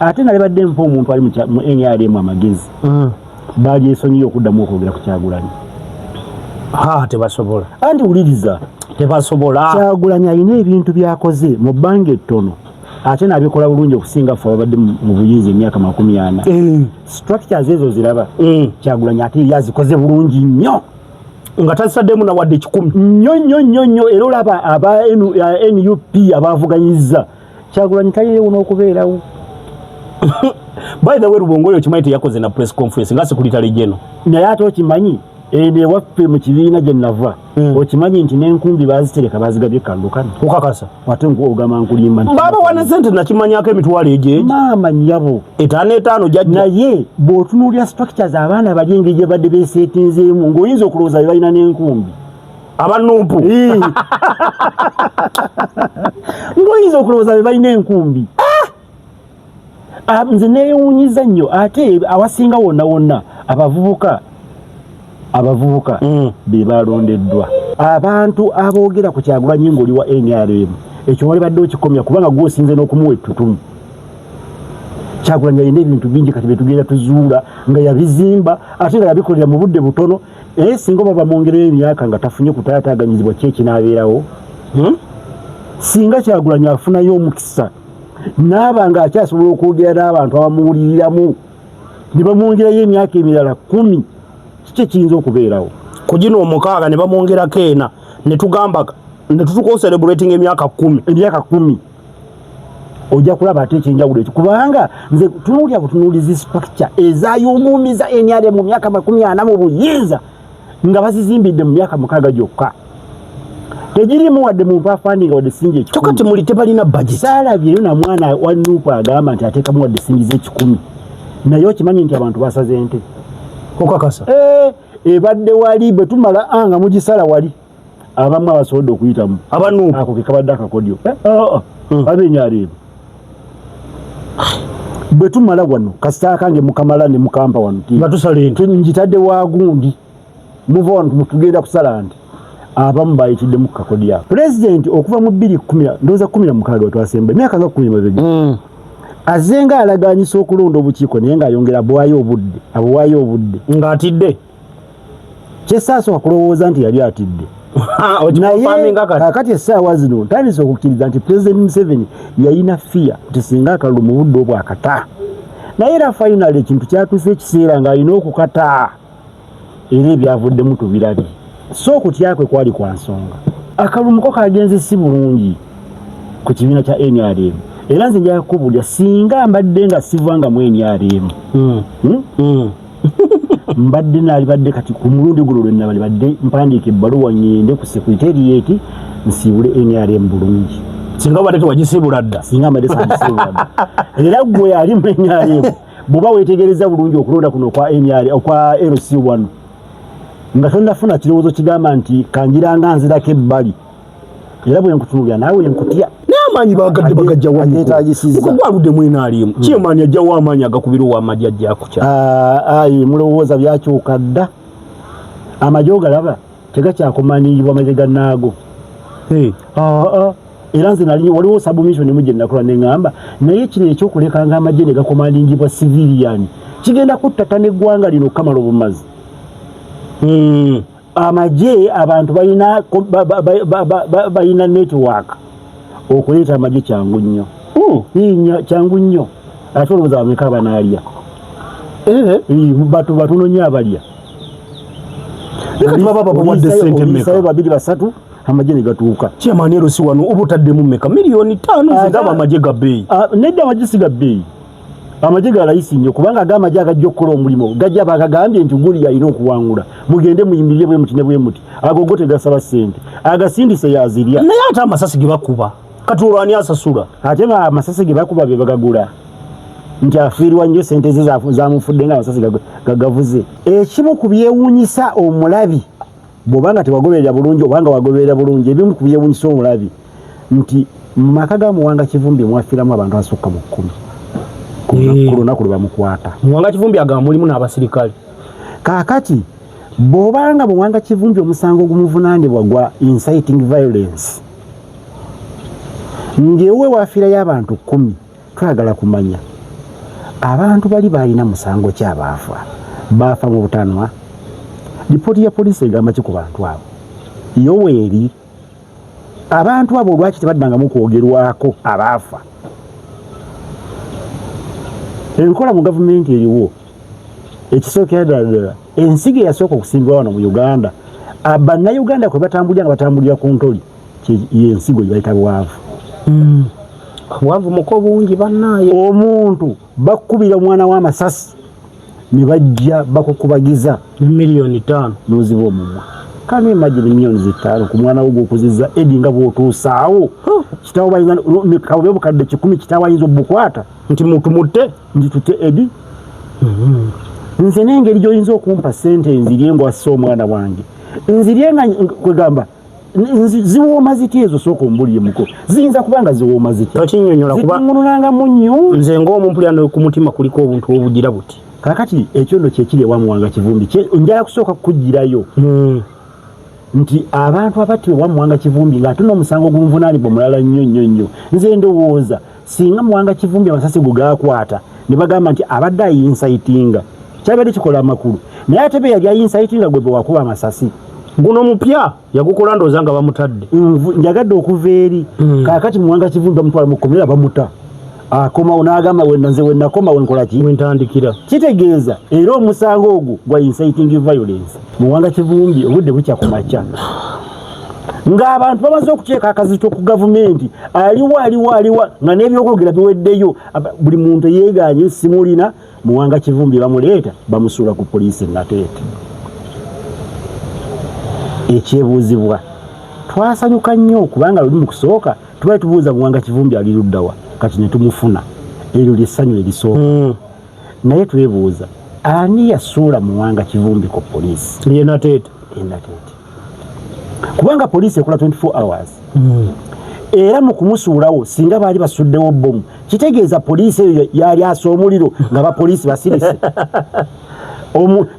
ate nga lebadde mpa omuntu ali mu NRM amagezi baali esonyiyo okuddamu okwogera ku Kyagulanyi. Tebasobola. Anti wuliriza, tebasobola. Kyagulanyi alina ebintu byakoze mu bbanga ettono ate n'abikola bulungi okusinga ffe ababadde mu buyinza emyaka 40. Structures ezo ziraba. Kyagulanyi ate yazikoze bulungi nnyo nga tasaddemu na wadde 10 nnyo era olaba aba NUP abavuganyizza Kyagulanyi talirewo n'okubeerawo. By the way, Rubongoyo kimanyi teyakoze na press conference nga Secretary General. Naye ate okimanyi ene waffe mu kibiina gye nava okimanyi nti n'enkumbi bazitereka bazigabye kandukano. Okakasa ate ogamba nkulimba baba wana sente nakimanyako emitwalo egyo maama nnyabo 5 jajja. naye bw'otunuulira structures abaana bali engeri gye badde beeseetinzeemu ng'oyinza okulowooza balina n'enkumbi abanumpu ng'oyinza okulowooza balina enkumbi. Nze neewuunyiza nnyo ate awasinga wonna abavubuka be balondeddwa. Abantu aboogera ku Kyagulanyi ng'oli wa NRM ekyo wali badde okikomya kubanga gw'osinze n'okumuwa ettutumu. Kyagulanyi alina ebintu bingi kati betugenda tuzuula nga yabizimba ate nga yabikolera mu budde butono singa oba bamwongereyo emyaka nga tafunye kutaataaganyizibwa ki ekinaabeerawo. Singa Kyagulanyi afunayo omukisa n'aba nga akyasobola okwogera n'abantu abamuwuliriramu ne bamwongerayo emyaka emirala 10 kiki ekiyinza okubeerawo ku gino 6 ne bamwongerako ena ne tugamba ne tutuko celebrating emyaka 10 ojja kulaba ate ekyenjawulo ekyo kubanga nze tunuulira butunuulizi structure ezayumuumiza NRM mu myaka 40 mu buyinza nga bazizimbidde mu myaka 6 gyokka. Tegirimu wadde muntu afandinga wadde singi ekikumi. Kyokka temuli tebalina budget. Saalabyeyo na mwana wa Nuupu agamba nti ateekamu wadde singi ze10. Naye okimanyi nti abantu basaze ente. Okakasa. Ebadde wali bwe tumala nga mugisala wali. Abamu abasobodde okuyitamu. Abanuupu. Ako ke kabadde akakodyo. Abenyareebu. Bwe tumala wano kasita kange mukamala ne mukampa wano. Batusala ente. Njitadde wagundi. Move on tugenda kusala nti. Abamu bayitidde mu kakodya. President okuva mu 2010 ndoza 16 twasemba myaka nga 10 azenga alaganyisa okulonda obukiiko naye ng'ayongera abwayo obudde ng'atidde kyesaaso akulowooza nti yali atidde. Naye kakati essaawa zino ntandise okukkiriza nti President Museveni yalina fiya nti singa akalulu mu budde obwo akata naye era finally ekintu kyatuuse ekiseera ng'alina okukata era ebyavuddemu tubirabye. So okutya kwe kwali kwa nsonga akalumuko kagenze si bulungi ku kibiina kya NRM era nze nja kubulya singa mbadde nga sivanga mu NRM mbadde nalibadde kati ku mulundi guno lwenna balibadde mpandiika ebbaluwa ngende ku secretariat nsiibule NRM bulungi singa badde tewagisibula dda singa mbadde sagisibula dda era gwe ali mu NRM bw'oba weetegereza bulungi okulonda kuno kwa NRM okwa LC1 nga tonnafuna kirowoozo kigamba nti kanjiranga nzirako ebbali era bwe nkutunulira naawe nkutya n'amaanyi bagadde bagajja waetagisiza gwaludde mu NRM kyemaanyi ajjawo amaanyi agakubira ow'amagye ajja kukya ayi mulowooza byakyuka dda amagye ogalaba tegakyakumanyiirwa amagye gannaago era nze nali waliwo submission emu gye nakola ne ŋŋamba naye kino ekyokulekanga amagye ne gakomandingibwa civilian kigenda kuttata n'eggwanga lino kamala obumazi. Amagye abantu balina network okuleeta amagye kyangu nnyo kyangu nnyo ate olowooza bameka banaalya batunonya abalya babawadde sente mmeka 2-3 amagye ne gatuuka kyemaani erosi wano oba otaddemu mmeka miliyoni 5 zigaba amagye ga bbeeyi nedda amagye si ga bbeeyi amagye ga layisi nnyo kubanga ag'amagye agajja okukola omulimu gajja bagagambye nti guli alina okuwangula mugende muyimirire bwe muti ne bwe muti agogo tegasaba ssente agasindise yazirya naye ate amasasi ge bakuba kati olwani asasula ate amasasi ge bakuba be bagagula nti afiirwa nnyo ssente ze zamufudde nga amasasi gagavuze. Ekimu ku byewuunyisa omulabi bw'obanga tewagoberera bulungi obanga wagoberera bulungi ebimu ku byewuunyisa omulabi nti mu maka ga Muwanga Kivumbi mwafiiramu abantu asukka mu 10 ku lunaku lwe bamukwata. Muwanga Kivumbi agamba mulimu n'abasirikale. Kaakati bw'obanga Muwanga Kivumbi omusango ogumuvunaanibwa gwa inciting violence ng'ewe waafiirayo abantu 10 twagala kumanya abantu bali balina musango baafa mu butanwa. Lipooti ya poliisi egamba ki ku bantu abo? Yoweri abantu abo lwaki tebaddangamu kwogerwako abaafa? Enkola mu gavumenti eriwo ekisookera ddala ensigo eyasooka okusimbibwa wano mu Uganda, bannayuganda kwe batambulira nga batambulira ku ntoli yensigo gyebayita bwavu. Bwavu muko bungi bannaaye. Omuntu bakubira omwana w'amasasi ne bajja bakukubagiza milioni 5 n'oziba omumwa. Kano imagine milioni 5 ku mwana wo gw'okuzizza edi nga bw'otuusaawo. Kitaawo bayinza kawe obukadde 10 kitaawo ayinza obbukwata nti mutte edi. Nze n'engeri gy'oyinza okumpa ssente nzirye ng'assa omwana wange nzirye nga kwegamba ziwooma ziti ezo sooka ombulire muko ziyinza kubanga ziwooma ziti tokinnyonnyola kuba zitungunulanga munnyo. nze ng'omumpulira ku mutima kuliko obuntu obugira buti kakati ekyondo kyekiri ewa Muwanga Kivumbi njala kusooka kukugirayo nti abantu abati ewa Muwanga Kivumbi ng'ate n'omusango gumuvunaanibwa mulala nnyo. Nze ndowooza singa Muwanga Kivumbi amasasi go gaakwata ne bagamba nti abadde ayinsaitinga kyabadde kikola amakulu, naye ate be yali ayinsaitinga gwe bwe wakuba amasasi guno mupya yagukola ndowooza nga bamutadde. Njagadde okuva eri kaakati Muwanga Kivumbi bamutwala mu kkomera bamuta akomawo n'agamba nze wennakoma wenkola ki wentandikira. Kitegeeza era omusango ogwo gwa inciting violence. Muwanga Kivumbi obudde bukya ku makya ng'abantu bamaze okuteeka akazito ku gavumenti aliwa nga n'ebyokwogera biweddeyo, buli muntu yeeganye simulina. Muwanga Kivumbi bamuleeta bamusuula ku poliisi Nateete. Ekyebuuzibwa twasanyuka nnyo kubanga luli mu kusooka tubali tubuuza Muwanga Kivumbi ali luddawa, kati ne tumufuna. Eryo lyessanyu erisooka. Naye twebuuza ani yasuula Muwanga Kivumbi ku poliisi? Ye Nateete. Kubanga poliisi ekola 24 hours. Era mu kumusuulawo singa baali basuddewo bbomu kitegeeza poliisi eyo yali asa omuliro nga bapoliisi basirise.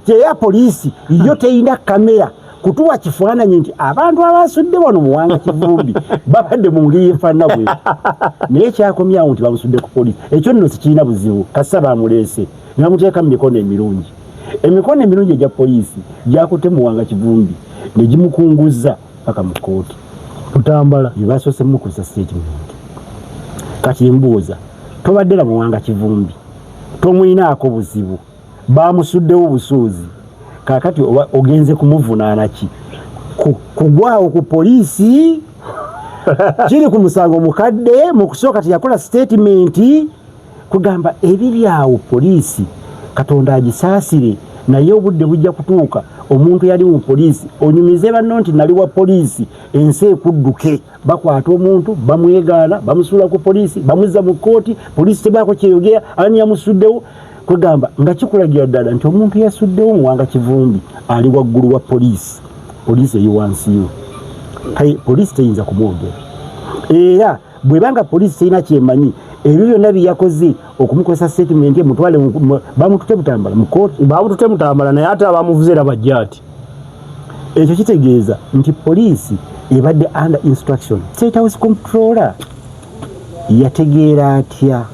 Kyeya poliisi yo teyina kamera kutuwa kifaananyi nti abantu abasudde wano Muwanga Kivumbi babadde mu ngeri efaanana bwe. Naye kyakomyawo nti bamusudde ku poliisi. Ekyo nno sikirina buzibu kassa bamuleese ne bamuteeka mu mikono emirungi. Emikono emirungi egya poliisi gyakutte Muwanga Kivumbi ne gimukunguzza paka mu kkooti kutambala yebasoose mukusa statement. Kati mbuuza tobadde la Muwanga Kivumbi tomwinaako buzibu bamusuddewo busuuzi kakati ogenze kumuvunaana ki kugwawo ku poliisi kiri ku musango mukadde mu kusooka teyakola statement kugamba ebibyawo poliisi Katonda agisaasire naye obudde bujja kutuuka omuntu yali mu poliisi onyumize banno nti nali wa poliisi ensi ekudduke bakwata omuntu bamwegaana bamusuula ku poliisi bamuzza mu kkooti poliisi tebaako kyeyogera ani yamusuddewo kwegamba nga kikulagira ddala nti omuntu yasuddewo Muwanga Kivumbi ali waggulu wa poliisi eri wansiyo poliisi teyinza kumwogera era bwebanga poliisi terina kyemanyi ebyo byonna byeyakoze okumukozesa statement mutwale bamutute butambala mu kkooti bamutute mutambala naye ate abamuvuze era bajja ati ekyo kitegeeza nti poliisi ebadde under instruction. State House Comptroller yategeera atya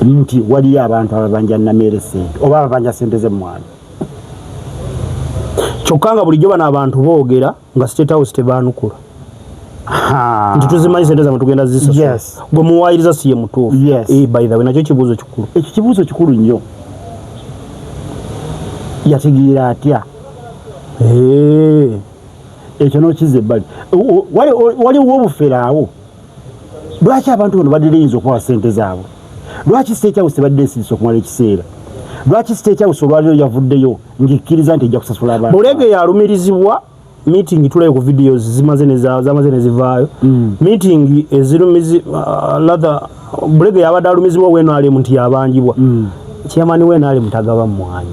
nti waliyo abantu ababanja Namere ssente oba ababanja ssente z'emmwanyi? Kyokka nga bulijjo bano abantu boogera nga State House tebaanukula nti tuzimanyi ssente zammwe tugenda zisasula. Gwe muwaayiriza si ye mutuufu. By the way nakyo kibuuzo kikulu. Ekyo kibuuzo kikulu nnyo. Yategeera atya? Ekyo n'okiza ebbali. Waliwo obufere awo. Lwaki abantu bano badde leyinza okubawa ssente zaabwe? Lwaki State House badde esirise okumala ekiseera? Lwaki State House olwaliro yavuddeyo ng'ekkiriza nti ejja kusasula abantu? Bulege yalumirizibwa meeting tulayo ku videos zamaze ne zivaayo. Meeting ezirumizi Bulege yabadde alumizibwa WNRM nti yabanjibwa. Chairman WNRM tagaba mmwanyi.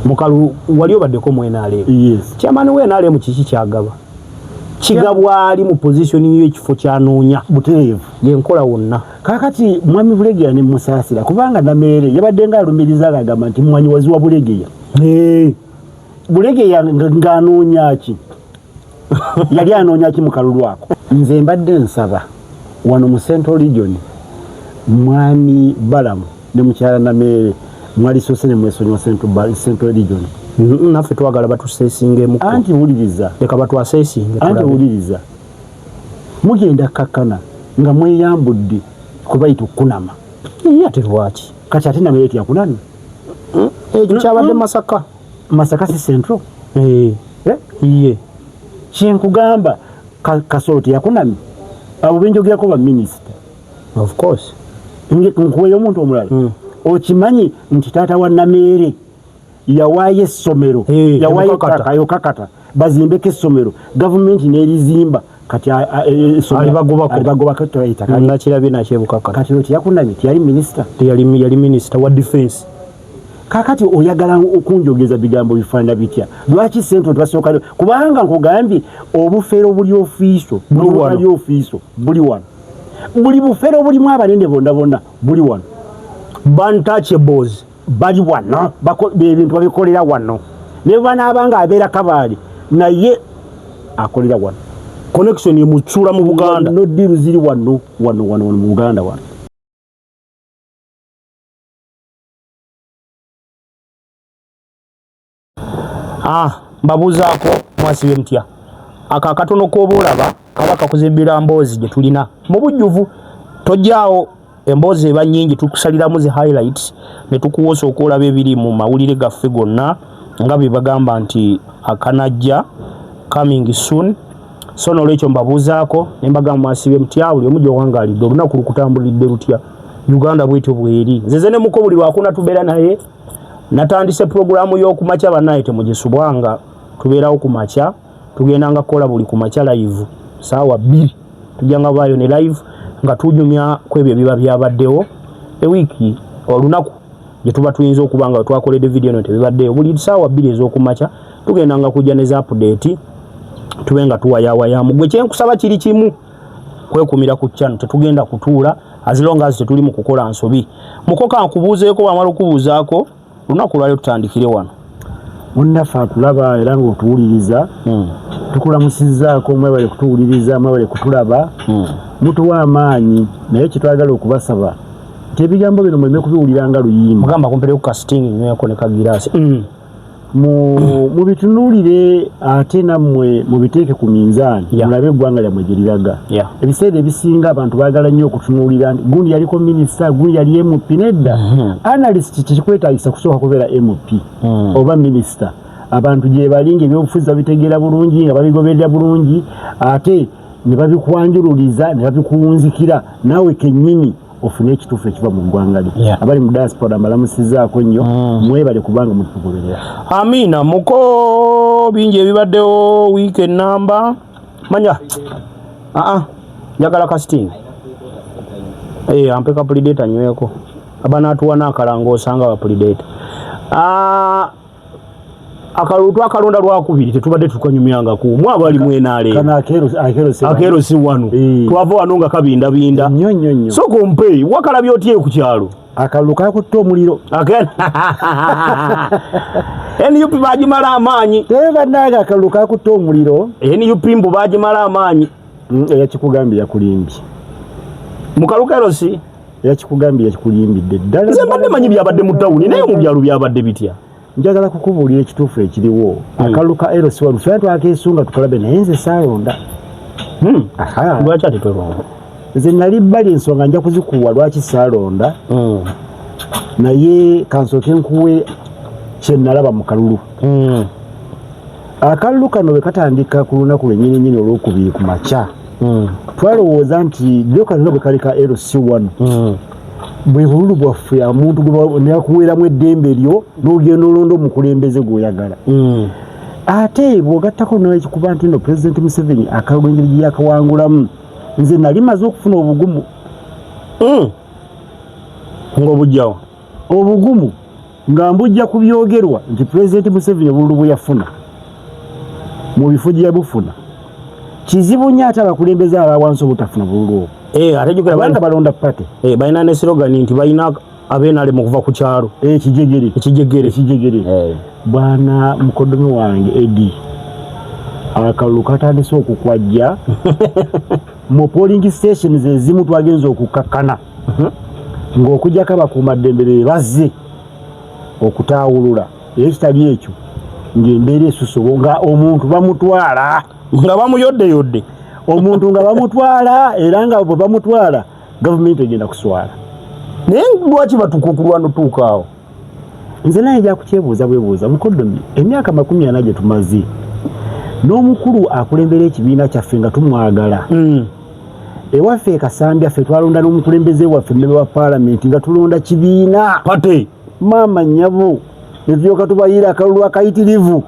Mukalu wali obaddeko mu WNRM. Chairman WNRM kiki kyagaba? Kigabwa ali mu position y'ekifo kyanoonya butereevu yenkola wonna. Kakati mwami Bulegeya ne musaasira kubanga Namere yabadde nga alumiriza agamba nti mwanyi waziwa Bulegeya. Bulegeya ng'anoonya ki? Yali anoonya ki mu kalulu ako? Nze mbadde nsaba wano mu Central Region mwami Balamu ne mukyala Namere mwali sose ne mwesonyiwa Central Region. Naffe twagala batuseesingemu. Anti wuliriza. Leka batwaseesinge. Anti wuliriza. Mugenda kakkana nga mweyambudde kubayita okunama. Ate lwaki? Kati ate Namere tiyakunani. Ekyo kyabadde Masaka. Masaka si Central. Iye. Kyenkugamba Kasolo tiyakunami. Abo benjogerako ba minister. Of course. Nkuweyo omuntu omulala. Okimanyi nti taata wa Namere yawaayo essomero. Yawaayo kakata. Bazimbeko essomero. Gavumenti n'erizimba. Kati alibagobako toyita. Nakirabye nakyebukaka. Kati tiyakunami tiyali minister. Yali minister wa defense. Kakati oyagala okunjogeza bigambo bifaanana bitya. Lwaki Central tubasooka kubanga nkugambye obufeero buli ofiiso buli ofiiso buli wano. Buli bufeero bulimu abanene bonna buli wano. Untouchables bali wano ebintu babikolera wano. Ne banaabanga abeera Kabaale naye akolera wano. Connection ye mutsula mu Buganda. No deal ziri wano mu Buganda wano. Mbabuzaako mwasibe mutya. Akakatono k'oboolaba kaba kakuzimbira mboozi gye tulina mu bujjuvu. Tojjaawo emboozi eba nnyingi tukusaliramu zi highlights ne tukuwoosa okwolaba ebiri mu mawulire gaffe gonna nga bye bagamba nti akanajja coming soon. So n'olwekyo mbabuuzaako ne mbagamba mwasibe mutya buli omu gy'owangaalidde olunaku lukutambulidde lutya. Uganda bwetyo bweri. Nze ne muko buli waakuna tubeera naye. Natandise programu y'okumakya bannaye temugisubwanga. Tubeerawo ku makya tugendanga kukola buli ku makya live saawa 2 tujjanga baayo ne live nga tunyumya ku ebyo biba byabaddewo ewiiki olunaku gye tuba tuyinza okubanga twakoledde video no tebibaddeyo buli saawa 2 ez'okumakya tugendanga kujja ne za update tubenga tuwayawayamu. Gwe kyenkusaba kiri kimu kwekumira ku channel tetugenda kutuula azilonga tetuli mu kukola nsobi. Mukoka nkubuuzeeko wamala okubuuzaako lunaku lwali tutandikire wano. Munnaffe atulaba era ng'otuwuliriza tukulamusizzaako mwebale kutuwuliriza mwebale kutulaba mutuwa amaanyi naye kitwagala okubasaba nti ebigambo bino muleme kubiwulira nga luyimba. Mugamba kumpereku casting nyweko ne kagiraasi. Mu bitunuulire ate nammwe mubiteeke ku minzaani mulabe eggwanga lyammwe gye liraga. Ebiseera ebisinga abantu baagala nnyo okutunuulira nti gundi yaliko minisita gundi yali MP. Nedda analyst tekikwetaagisa kusooka kubeera MP oba minisita. Abantu gye balinga ebyobufuzi babitegeera bulungi nga babigoberera bulungi ate ne babikwanjululiza ne babikuwunzikira naawe kennyini ofune ekituufu ekiva mu ggwanga lye. Abali mu diaspora mbalamusizzaako nnyo mwebale kubanga mutugoberera. Amina muko bingi ebibaddewo weekend number manya njagala casting ampe ka predator nyweko abanaatuwa n'akalango osanga ba predator. Akalutu akalonda lwakubiri tetubadde tukanyumyanga ku mwa bali mwenaale kana akero si wano twava wano nga kabindabinda nnyo so kompe wakala byotye ku kyalo akaluka kutta omuliro NUP bagimala amaanyi tebanaga akaluka kutta omuliro NUP mbu bagimala amaanyi yakikugambye yakulimbye mukaluka erosi yakikugambye yakikulimbidde ddala nze mbadde manyi byabadde mu tawuni naye mu byalo byabadde bitya. Njagala kukubuulira ekituufu ekiriwo akaluka erosi wano ffe twakeesunga tukalabe naye nze saalonda. Lwaki ate twelonda? Nze nali bbali ensonga nja kuzikuwa lwaki saalonda naye kansooke nkuwe kye nalaba mu kalulu. Akalulu kano bwe katandika ku lunaku lwennyininyini olwokubiri ku makya twalowooza nti ddyo kalulu bwe kaleka erosi wano bwe bululu bwaffe omuntu neyakuweeramu eddembe lyo n'ogenda olonda omukulembeze gw'oyagala. Ate bw'ogattako n'ekikuba nti no Pulezidenti Museveni akalulu engeri gye yakawangulamu nze nali maze okufuna obugumu. Ng'obujjawo obugumu nga mbujja ku byogerwa nti Pulezidenti Museveni obululu bwe yafuna mu bifo gye yabufuna kizibu nnyo ate abakulembeze abawansi obutafuna bululu obwo. Abanga balonda pate balina ne slogan nti balina abeenale mu kuva ku kyalo ekijegere. Bwana mukoddomi wange Edi akalulu katandise okukwajja mu polling stations ezimu twagenza okukakkana ng'okujjako abakuumaddembe bazze okutaawulula ekitali ekyo ng'embeera esusubo nga omuntu bamutwala nga bamuyoddeyodde omuntu nga bamutwala era nga bwe bamutwala gavumenti egenda kuswala. Naye lwaki batukukulwa notuuka awo? Nze naye nja kukyebuuza bwebuuza mukoddomi emyaka 40 gye tumaze n'omukulu akulembera ekibiina kyaffe nga tumwagala ewaffe e Kasambya ffe twalonda n'omukulembeze waffe mmebe wa paalamenti nga tulonda kibiina pate maama nnyabo netulyoka tubayiira akalulu akayitirivu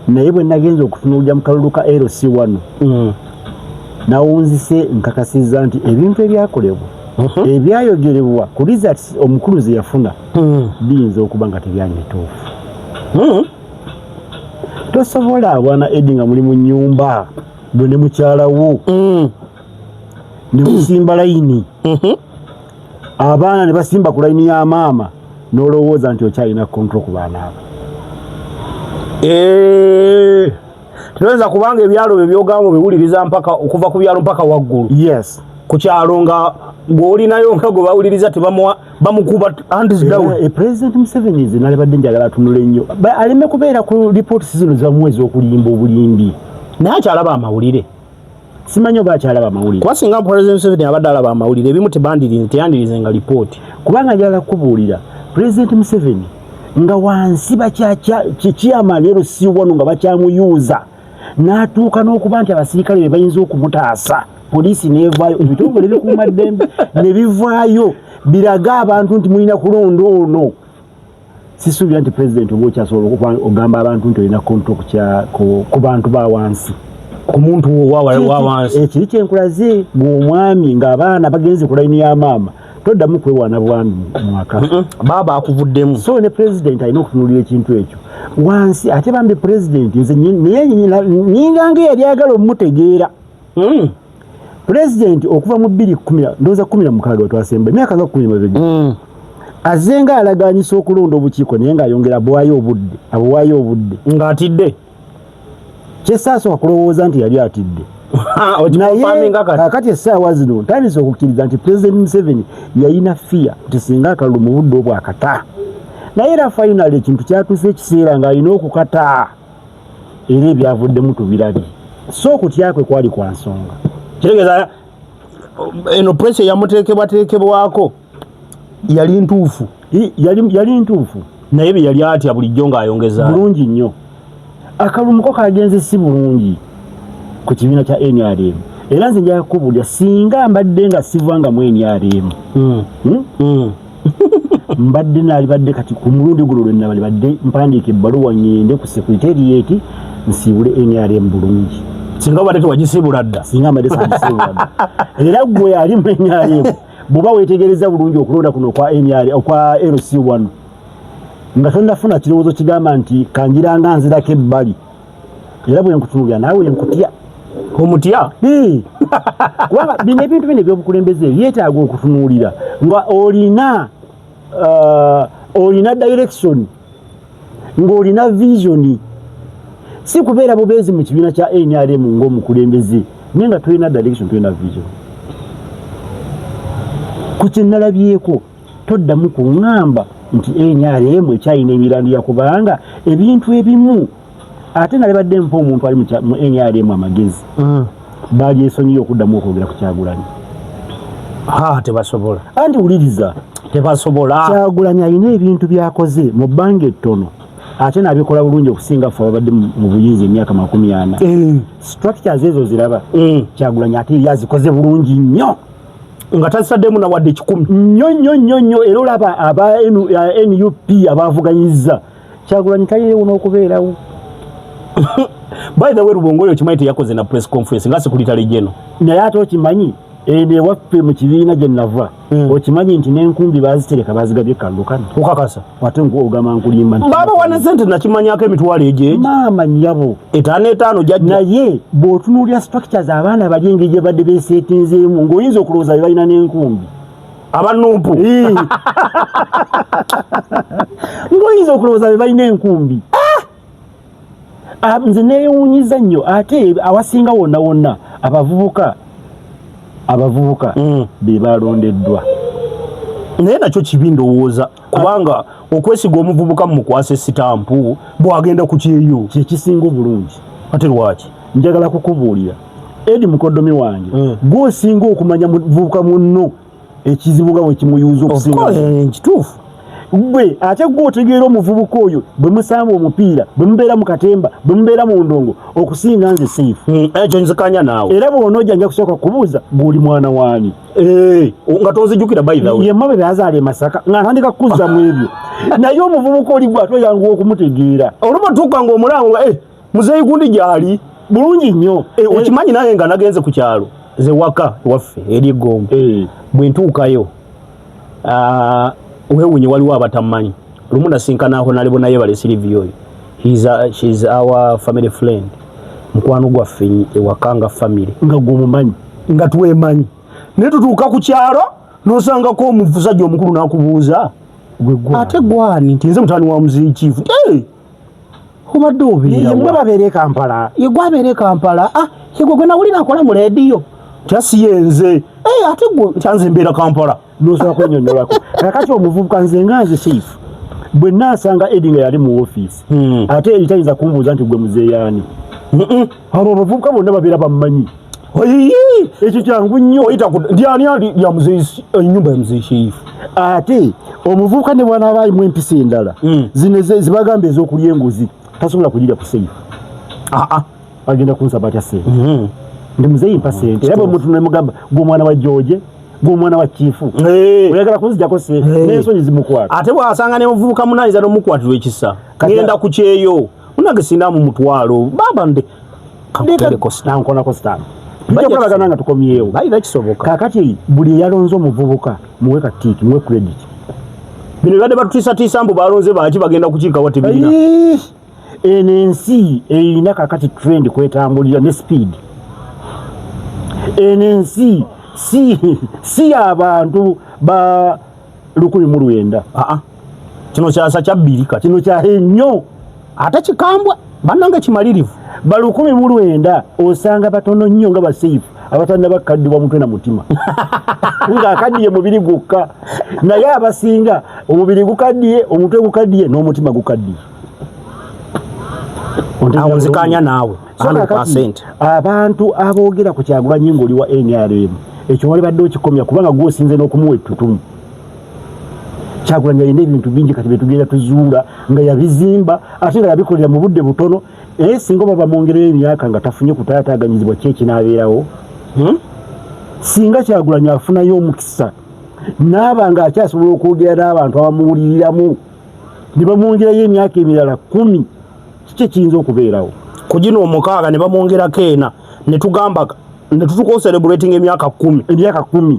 naye bwe nagenza okutunuulira mu kalulu ka LC1 nawunzise nkakasizza nti ebintu ebyakolebwa ebyayogerebwa ku results omukulu ze yafuna biyinza okuba nga tebyali bituufu. Tosobola abwana Edi nga muli mu nnyumba gwe ne mukyalawo ne musimba layini abaana ne basimba ku layini ya maama n'olowooza nti okyalina control ku baana abo. Tuweza kubanga ebyalo by'ogambo biwuliriza mpaka okuva ku byalo mpaka waggulu. Yes. Ku kyalo nga gw'olinayo nga gwe bawuliriza bamukuba hands down. President Museveni ze nalibadde njagala atunule nnyo aleme kubeera ku reports zino zamuwezi okulimba obulimbi. Naye akyalaba amawulire. Simanyi oba akyalaba amawulire. Kuba singa President Museveni abadde alaba amawulire ebimu teyandirize nga lipooti. Kubanga njagala kubuulira President Museveni nga wansi kikyamani LC1 nga bakyamuyuuza n'atuuka n'okuba nti abasirikale be bayinza okumutaasa poliisi neevaayo ebitongole bikuuma ddembe ne bivaayo biraga abantu nti mulina kulonda ono. Sisuubira nti pulezidenti oba okyasobola ogamba abantu nti olina kontro ku bantu ba wansi ku muntu wa wansi. Ekiri kyenkulaze ng'omwami ng'abaana bagenze ku layini ya maama toddamu kwewaana bwami mwaka baaba akuvuddemu. So ne pulezidenti alina okutunuulira ekintu ekyo wansi ate bambi pulezidenti nze nyinganga yali agala omutegeera. Pulezidenti okuva mu 2010 ndowooza 16 twasemba emyaka nga 10 azenga alaganyisa okulonda obukiiko naye ng'ayongera abuwaayo obudde ng'atidde. Kyesaasoka kulowooza nti yali atidde. Kakati essaawa zino ntandise okukkiriza nti President Museveni yalina fiya nti singa akalulu mu budde obwo akata naye era finally ekintu kyatuuse ekiseera ng'alina okukata era ebyavuddemu tubirabye. So okutyakwe kwali kwa nsonga. Kitegeeza eno pressure yamuteekebwateekebwako yali ntuufu. Yali ntuufu naye bye yali atya bulijjo ng'ayongeza bulungi nnyo. Akalumuko kagenze si bulungi ku kibiina kya NRM era nze njagala kubuulira singa mbadde nga sivanga mu NRM mbadde naalibadde kati ku mulundi guno lwe nalibadde mpandiika ebbaluwa ngende ku secretariat nsiibule NRM bulungi. Singa mbadde tewagisiibula dda. Singa mbadde sagisiibula dda era gwe ali mu NRM bw'oba weetegereza bulungi okulonda kuno okwa LC1 nga tonnafuna kirowoozo kigamba nti kanjiranga nzirako ebbali era bwe nkutunuulira naawe nkutya. Omutya? Kubanga bino ebintu bino ebyobukulembeze byetaaga okutunuulira nga olina direction ng'olina vision. Si kubeera bubeezi mu kibiina kya NRM ng'omukulembeze naye nga tolina direction tolina vision. Ku kye nalabyeko toddamu kuŋŋamba nti NRM ekyalina emirandira kubanga ebintu ebimu ate nalibadde mpa omuntu ali mu NRM amagezi baali esonyiyo okuddamu okwogera ku Kyagulanyi. Tebasobola. Anti wuliriza tebasobola. Kyagulanyi alina ebintu byakoze mu bbanga ettono ate n'abikola bulungi okusinga ffe ababadde mu buyinza emyaka 40. Structures ezo ziraba Kyagulanyi ate yazikoze bulungi nnyo nga tasaddemu na wadde 10 nnyo era olaba aba NUP abavuganyizza Kyagulanyi talirewo n'okubeerawo. By the way Rubongoyo kimanyi teyakoze na press conference nga Secretary General. Naye ate okimanyi ewaffe mu kibiina gye nava okimanyi nti n'enkumbi bazitereka bazigabye kallukano okakasa ate ogamba nkulimba baba wana sente nakimanyako emitwalo egyo maama nnyabo 5 jajja. naye bw'otunuulira structures abaana bali engeri gye badde beeseetinzeemu ng'oyinza okulowooza be balina n'enkumbi abanumpu ng'oyinza okulowooza be balina enkumbi. Nze neewuunyiza nnyo ate awasinga wonna abavubuka be balondeddwa naye nakyo kibi ndowooza kubanga okwesiga omuvubuka mu kwasa sitampu bwagenda ku kyeyo kyekisinga obulungi. ate lwaki njagala kukubuulira Edi mukoddomi wange gw'osinga okumanya muvubuka munno ekizibu nga bwe kimuyuza okusinga kituufu gwe ate gw'otegeera omuvubuka oyo bwe musamba omupiira bwe mubeera mu katemba bwe mubeera mu ndongo okusinga nze Seif. Ekyo nzikanya naawe era bw'onojja nja kusooka kubuuza gw'oli mwana waani nga tonzijjukira by the way ye mmabe byazaala e Masaka nga ntandika kuzza mu ebyo naye omuvubuka oli gwe ate oyanguwa okumutegeera oluba tuuka nga omulango muzeeyi gundi gyali bulungi nnyo okimanyi naye nga nagenze ku kyalo ze waka waffe eri Egombe bwe ntuukayo wewunye waliwo abatamanyi lumu nasinkanaako nalibo naye bale Silivio oyo she's our family friend mukwano gwaffe ewaka nga family nga gw'omumanyi nga twemanyi naye tutuuka ku kyalo n'osangako omusajja omukulu n'akubuuza ate gwani nti nze mutani wa muzeeyi Chief obadde obeera yemwe babeera e Kampala ye gwabeera e Kampala yegwe gwe nawulira akola mu leediyo kyasiyenze ate gwe kyanze mbeera Kampala nosobola kwenyonyolako kakati omuvubuka nze nga nze Seif bwe naasanga Edi nga yali mu ofiisi ate eri tayinza kumbuuza nti gwe muzeeyaani abo abavubuka bonna babeera bamumanyi ekyo kyangu nnyo dyani ya muzeeyi ennyumba ya muzeeyi Seif ate omuvubuka ne bwana abaayimu empisa endala zino zibagamba ez'okulya enguzi tasobola kugirya ku Seif agenda kunsaba atya sente ndi muzeeyi mpa sente era bwe muntu nemugamba gw'omwana wa George gw'omwana wa Chief oyagala kunzijjako sente n'ensonyi zimukwata ate bw'asanga ne muvubuka munaayiza n'omukwatirwa ekisa ngenda ku kyeyo munange sindaamu mutwalo baba nde nankonako sitaano tujakolagana nga tukomyewo bayira kisoboka kakati buli eyalonze omuvubuka muwe katiiki muwe credit bino ebadde batutiisatiisa mbu balonze baki bagenda kukiika wa tebirina eno ensi erina kakati trend kwetambulira ne speed eno ensi si abantu ba 1900 kino kyasa kya bbiri kati kino kyahe nnyo ate kikambwa bannanga kimalirivu ba 1900 osanga batono nnyo nga ba Seif abatanda bakaddibwa mutwe na mutima nga akaddiye mubiri gukka naye abasinga omubiri gukaddiye omutwe gukaddiye n'omutima gukaddiye awo nzikanya naawe 100%. Abantu aboogera ku Kyagulanyi ng'oli wa NRM ekyo wali badde okikomya kubanga gw'osinze n'okumuwa ettutumu. Kyagulanyi yalina ebintu bingi kati betugenda tuzuula nga yabizimba ate nga yabikolera mu budde butono singa baba mwongereyo emyaka nga tafunye kutaataaganyizibwa kyeki n'abeerawo singa Kyagulanyi afunayo omukisa n'aba nga akyasobola okwogera n'abantu abamuwuliriramu ne bamwongerayo emyaka emirala 10 kiki kiyinza okubeerawo ku gino 6 ne bamwongerako ena ne tugamba ne tutuko celebrating emyaka 10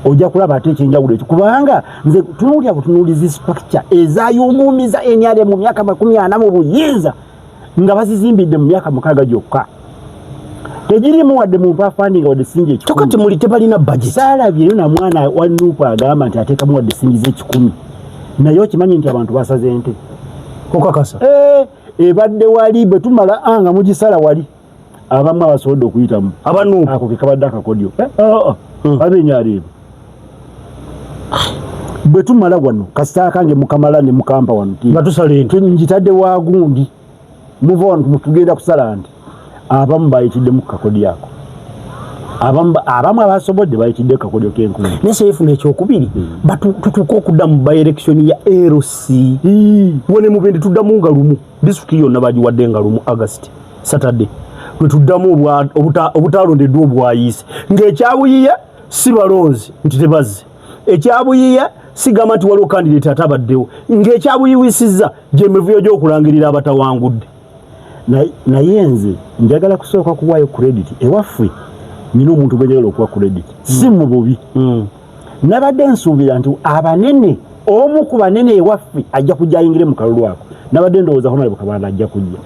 ojja kulaba ate ekyenjawulo ekyo kubanga nze tunuulira butunuulizi structure ezayumuumiza NRM mu myaka 40 mu buyinza nga bazizimbidde mu myaka 6 gyokka tegirimu wadde mu funding wadde singi ekikumi tokati muli tebalina budget saalabyeyo na mwana wa Nuupu agamba nti ateekamu wadde singi z'ekikumi naye okimanyi nti abantu basaze ente okakasa ebadde wali bwe tumala nga mugisala wali abamu abasobodde okuyitamu abanuupu ako ke kabadde akakodyo abenyaleero bwe tumala wano kasita kange mukamala ne mukampa wano ngitadde wagundi muva wano tugenda kusala nti abamu bayitiddemu ku kakodyo ako abamu abasobodde bayitidde ku kakodyo k'enkumi naye Seif n'ekyokubiri tutuuka okudda mu by-election ya LC wone mubende tuddamu nga lumu disitulikiti yonna bagiwadde nga lumu August Saturday lwe tuddamu obutalondeddwa obwayiise ng'ekyabuyiye si balonzi nti tebazze ekyabuyiye sigamba nti waliwo kandidate atabaddewo ng'ekyabuyiwisizza gy'emivuyo gy'okulangirira abatawangudde naye nze njagala kusooka kuwaayo credit ewaffe nina omuntu gwenjagala okuwa credit si mu bubi nabadde nsuubira nti abanene omu ku banene ewaffe ajja kujja ayingire mu kalulu ako nabadde ndowooza Honorable Kabanda ajja kujja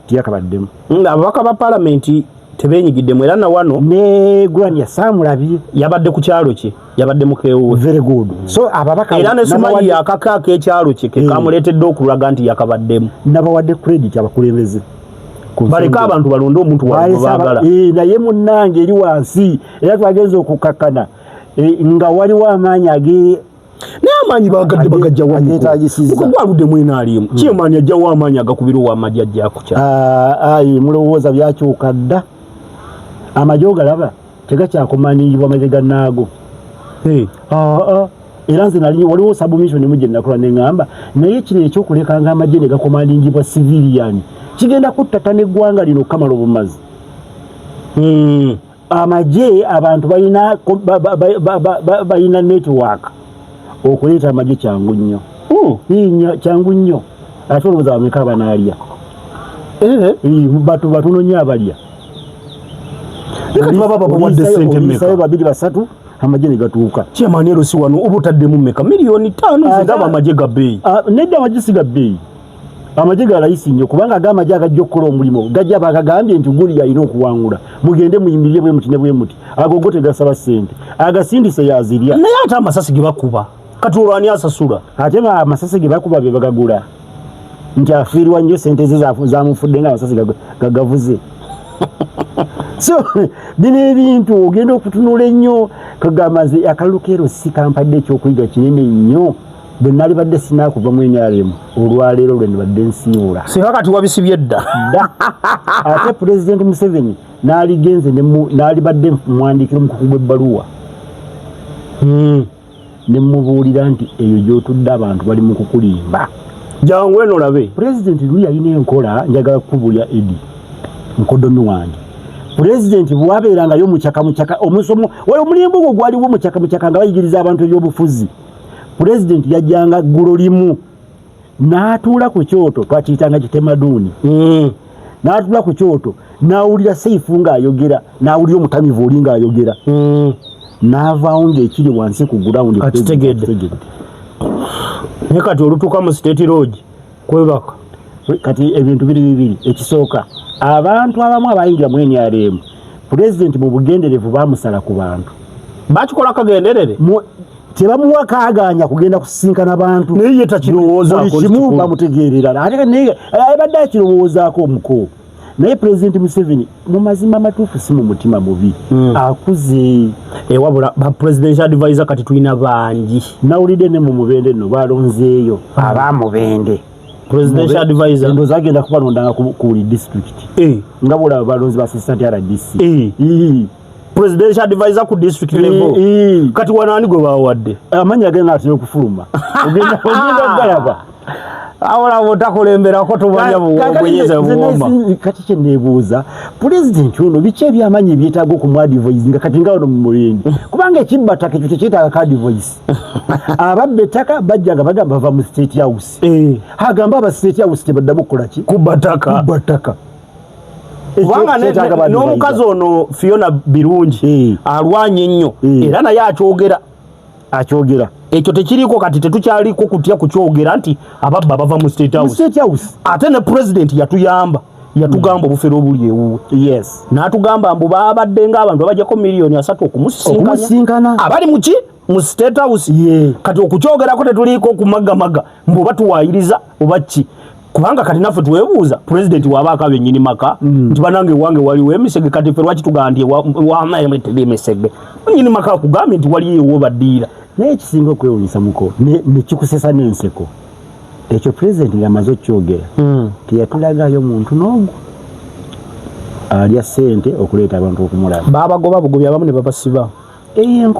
tiyakabaddemu ababaka ba palamenti tebeenyigiddemu era na wano ne Grania saamulabye yabadde ku kyalo kye yabadde mukeewe very good so ababaka era ne Sumayi akakaaka ekyalo kye ke kamuleetedde okulaga nti yakabaddemu nabawadde credit abakulembeze baleka abantu balonde omuntu waabagala naye munnange eri wansi era twagenza okukakkana nga waliwo amaanyi n'amaanyi bagadde bagajjawo okugwaludde mwena alimu kyemaanyi ajjawo amaanyi agakubirwa amagye ajja kukya ayi mulowooza byakyuka dda amagye ogalaba tegakyakumanyiibwa amagye gannaago era nze nali waliwo submission emu gye nakola ne ŋŋamba naye kino ekyokulekanga amagye ne gakomandingibwa civilian kigenda kuttata n'eggwanga lino okukamala obumazi. Amagye abantu balina network okuleeta amagye kyangu nnyo kyangu nnyo ate olowooza bameka abanaalya batono nnyo abalya olisayo 2-3 amagye ne gatuuka kyemaani ero si wano oba otaddemu mmeka miliyoni 5 zigaba amagye ga bbeeyi nedda amagye si ga bbeeyi amagye ga layisi nnyo kubanga ag'amagye agajja okukola omulimu gajja bagagambye nti guli alina okuwangula mugende muyimirire bwe muti ne bwe muti agogo tegasaba ssente agasindise yazirya naye ate amasasi ge bakuba kati olwo ani asasula ate amasasi ge bakuba be bagagula nti afiirwa nnyo ssente ze zamufudde nga amasasi gagavuze so bino ebintu ogenda okutunula ennyo kagamaze akalulu keero si kampadde ekyokuyiga kinene nnyo bwe nali badde sinaakuva mu NRM olwaleero lwe ndibadde nsiibula singa kati wabisibye dda ate Pulezidenti Museveni n'aligenze n'alibadde mwandiikira omukuku gw'ebbaluwa ne mubuulira nti eyo gy'otudde abantu bali mu kukulimba jangu eno olabe Pulezidenti luli yalina enkola njagala kukubulya Edi mukodomi wange Pulezidenti bwabeerangayo mukyaka omusomo wali omulimbo gwo gwaliwo mukyaka nga bayigiriza abantu ebyobufuzi Pulezidenti yajjanga ggulo limu n'atuula ku kyoto twakiyitanga kitemaduuni n'atuula ku kyoto n'awulira Seifu ng'ayogera n'awulira omutamivu oli ng'ayogera n'avaawo ng'ekiri wansi ku gurawundi akitegedde naye kati olutuuka mu State Lodge kwebaka kati ebintu bibiri ekisooka abantu abamu abayingira mu NRM Pulezidenti mu bugenderevu baamusala ku bantu bakikola kagenderere tebamuwa kaaganya kugenda kusisinkana bantu naye ye takirowoozaako kimu bamutegeerera ate naye abadde akirowoozaako omuko naye Pulezidenti Museveni mu mazima amatuufu si mu mutima mubi akuze wabula ba presidential advisor kati tulina bangi nawulidde ne mu Mubende nno balonzeeyo abamubende presidential advisor ndo zagenda kubalondanga ku buli district nga bwolaba balonzi ba assistant RDC presidential advisor ku district level kati wanaani gwe bawadde amanya agenda atera okufuluma ogenda galaba awala botakulembera ko tubanya bwenyeza buwoma kati kye neebuuza Pulezidenti ono biki ebyamanyi ebyetaaga okumwadvoice nga kati nga ono mu Mubende kubanga ekibbata ekyo tekyetaaga ka advoice ababba ettaka bajjaga bagamba bava mu State House agamba aba State House tebaddamu kukola ki kubbataka kubanga n'omukazi ono Fiona Birungi alwanye ennyo era naye akyogera ekyo tekiriko kati tetukyaliko kutya kukyogera nti ababba bava mu State House ate ne President yatuyamba yatugamba obufere obuli ewuwe n'atugamba mbu babadde ng'abantu babajjako miliyoni 3 okumusinkana abali muki mu State House kati okukyogerako tetuliiko kumagamaga mbu batuwaayiriza oba ki kubanga kati naffe tuwebuuza President wabaka abennyini maka nti banange wange waliwo emisege kati ffe lwaki tugambye wamaemetede emisege nyini maka akugambye nti waliyo ewo baddiira naye ekisinga okwewunyisa muko nekikusesa n'enseko ekyo President ng'amaze okukyogera teyatulagayo muntu n'ogwo alya ssente okuleeta abantu okumulaba baabagoba bugobi abamu ne babasiba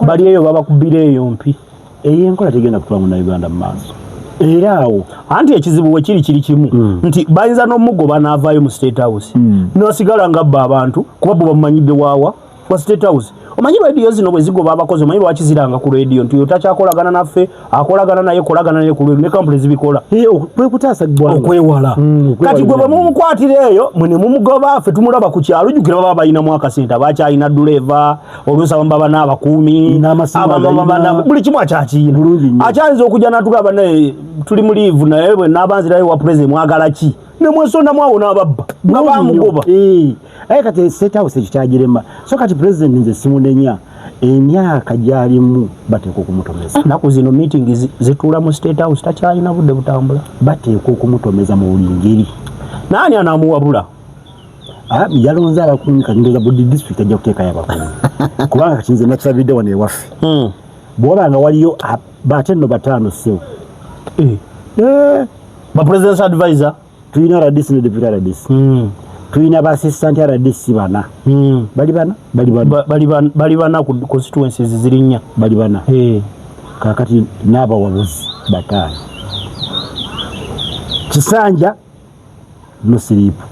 bali eyo babakubira eyo mpi eyo enkola tegenda kutwala Munnayuganda mu maaso era awo anti ekizibu we kiri kimu nti bayinza n'omugoba n'avaayo mu State House n'asigala ng'abba abantu kuba bo bamumanyidde waawa wa State House omanyi radio zino bwe zigoba abakozi omanyi lwakiziranga ku radio nti otacyakolagana naffe akolagana naye kolagana naye ku lwe ne kampuni zibikola kwekutaasa ggwanga okwewala kati gwe bwe mumukwatira eyo mwe ne mumugoba ffe tumulaba ku kyalo jjukira baba bayinamu akasente abakyalina duleva oluusi abamu baba n'abakuumi buli kimu akyakiyina akyayinza okujja n'atugamba naye tuli mu liivu naye bwe n'abanzirayo wa President mwagala ki ne mwesondamu awo n'ababba nga bamugoba aye kati State House ekikyagirema so kati President nze simunenya emyaka gyalimu bateekwa okumutomeza naku zino meeting zituula mu State House takyalina budde butambula bateekwa okumutomeza mu buli ngeri naani anaamuwabula yalonza abakungu kandoza budi district ajja kuteeka yabakungu kubanga kakinze nakisabidde wano ewaffe bw'obanga waliyo bate nno bataano sewo ba president's advisor tulina RDC ne deputy RDC tulina ba assistant RDC bana bali bana ku constituencies ziri nnya bali bana kakati n'abawabuzi bataano Kisanja no siripu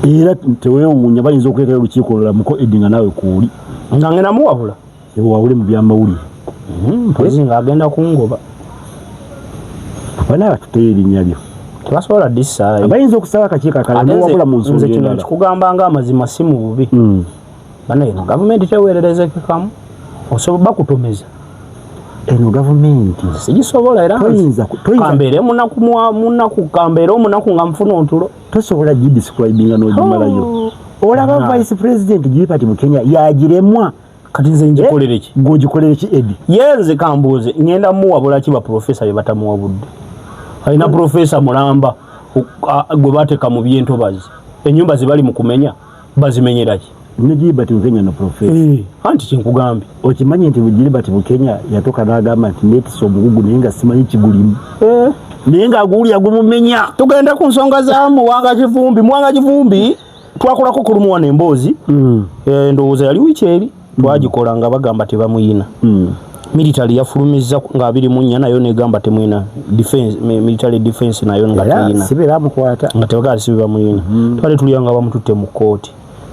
era tewewuunya bayinza okuleetera olukiiko olulamuko eddinga naawe kuuli nga ngenda muwabula wawule mu byamawulire polisi ng'agenda kungoba bana batuteyo erinnya lyo tebasobola disaayi bayinza okusaba akakiiko akalala newabula mu nsonga nze kino kikugamba nga amazima si mu bubi bana eno gavumenti teweerereze kikamu osobola bakutomeza eno gavumenti sigisobola era kambeere kambeere omunaku nga nfuna ontulo tosobola gidescribinga n'ogimalayo olaba vice president Gilbert Mukenya yagiremwa kati nze ngikolere ki ng'ogikolere ki edi yenze kambuuze ngenda muwabula ki baprofesa be batamuwabudde alina profesa mulamba gwe bateeka mu byentobazi ennyumba zibali mu kumenya bazimenyera ki ne Gilbert Mukenya no profesa anti kinkugambye okimanyi nti Gilbert Mukenya yatoka n'agamba nti neetisa omugugu naye nga simanyi kigulimu naye ng'aguwulya gumumenya tugenda ku nsonga za Muwanga Kivumbi twakolako ku lumu wano emboozi ndowooza yali wiiki eri twagikola nga bagamba tebamuyina military yafulumizza nga 24 nayo negamba temuyina military defense nayo nga teyina sibeeramukwata nga tebagaali sibe bamuyina twali tuliyanga bamututte mu kooti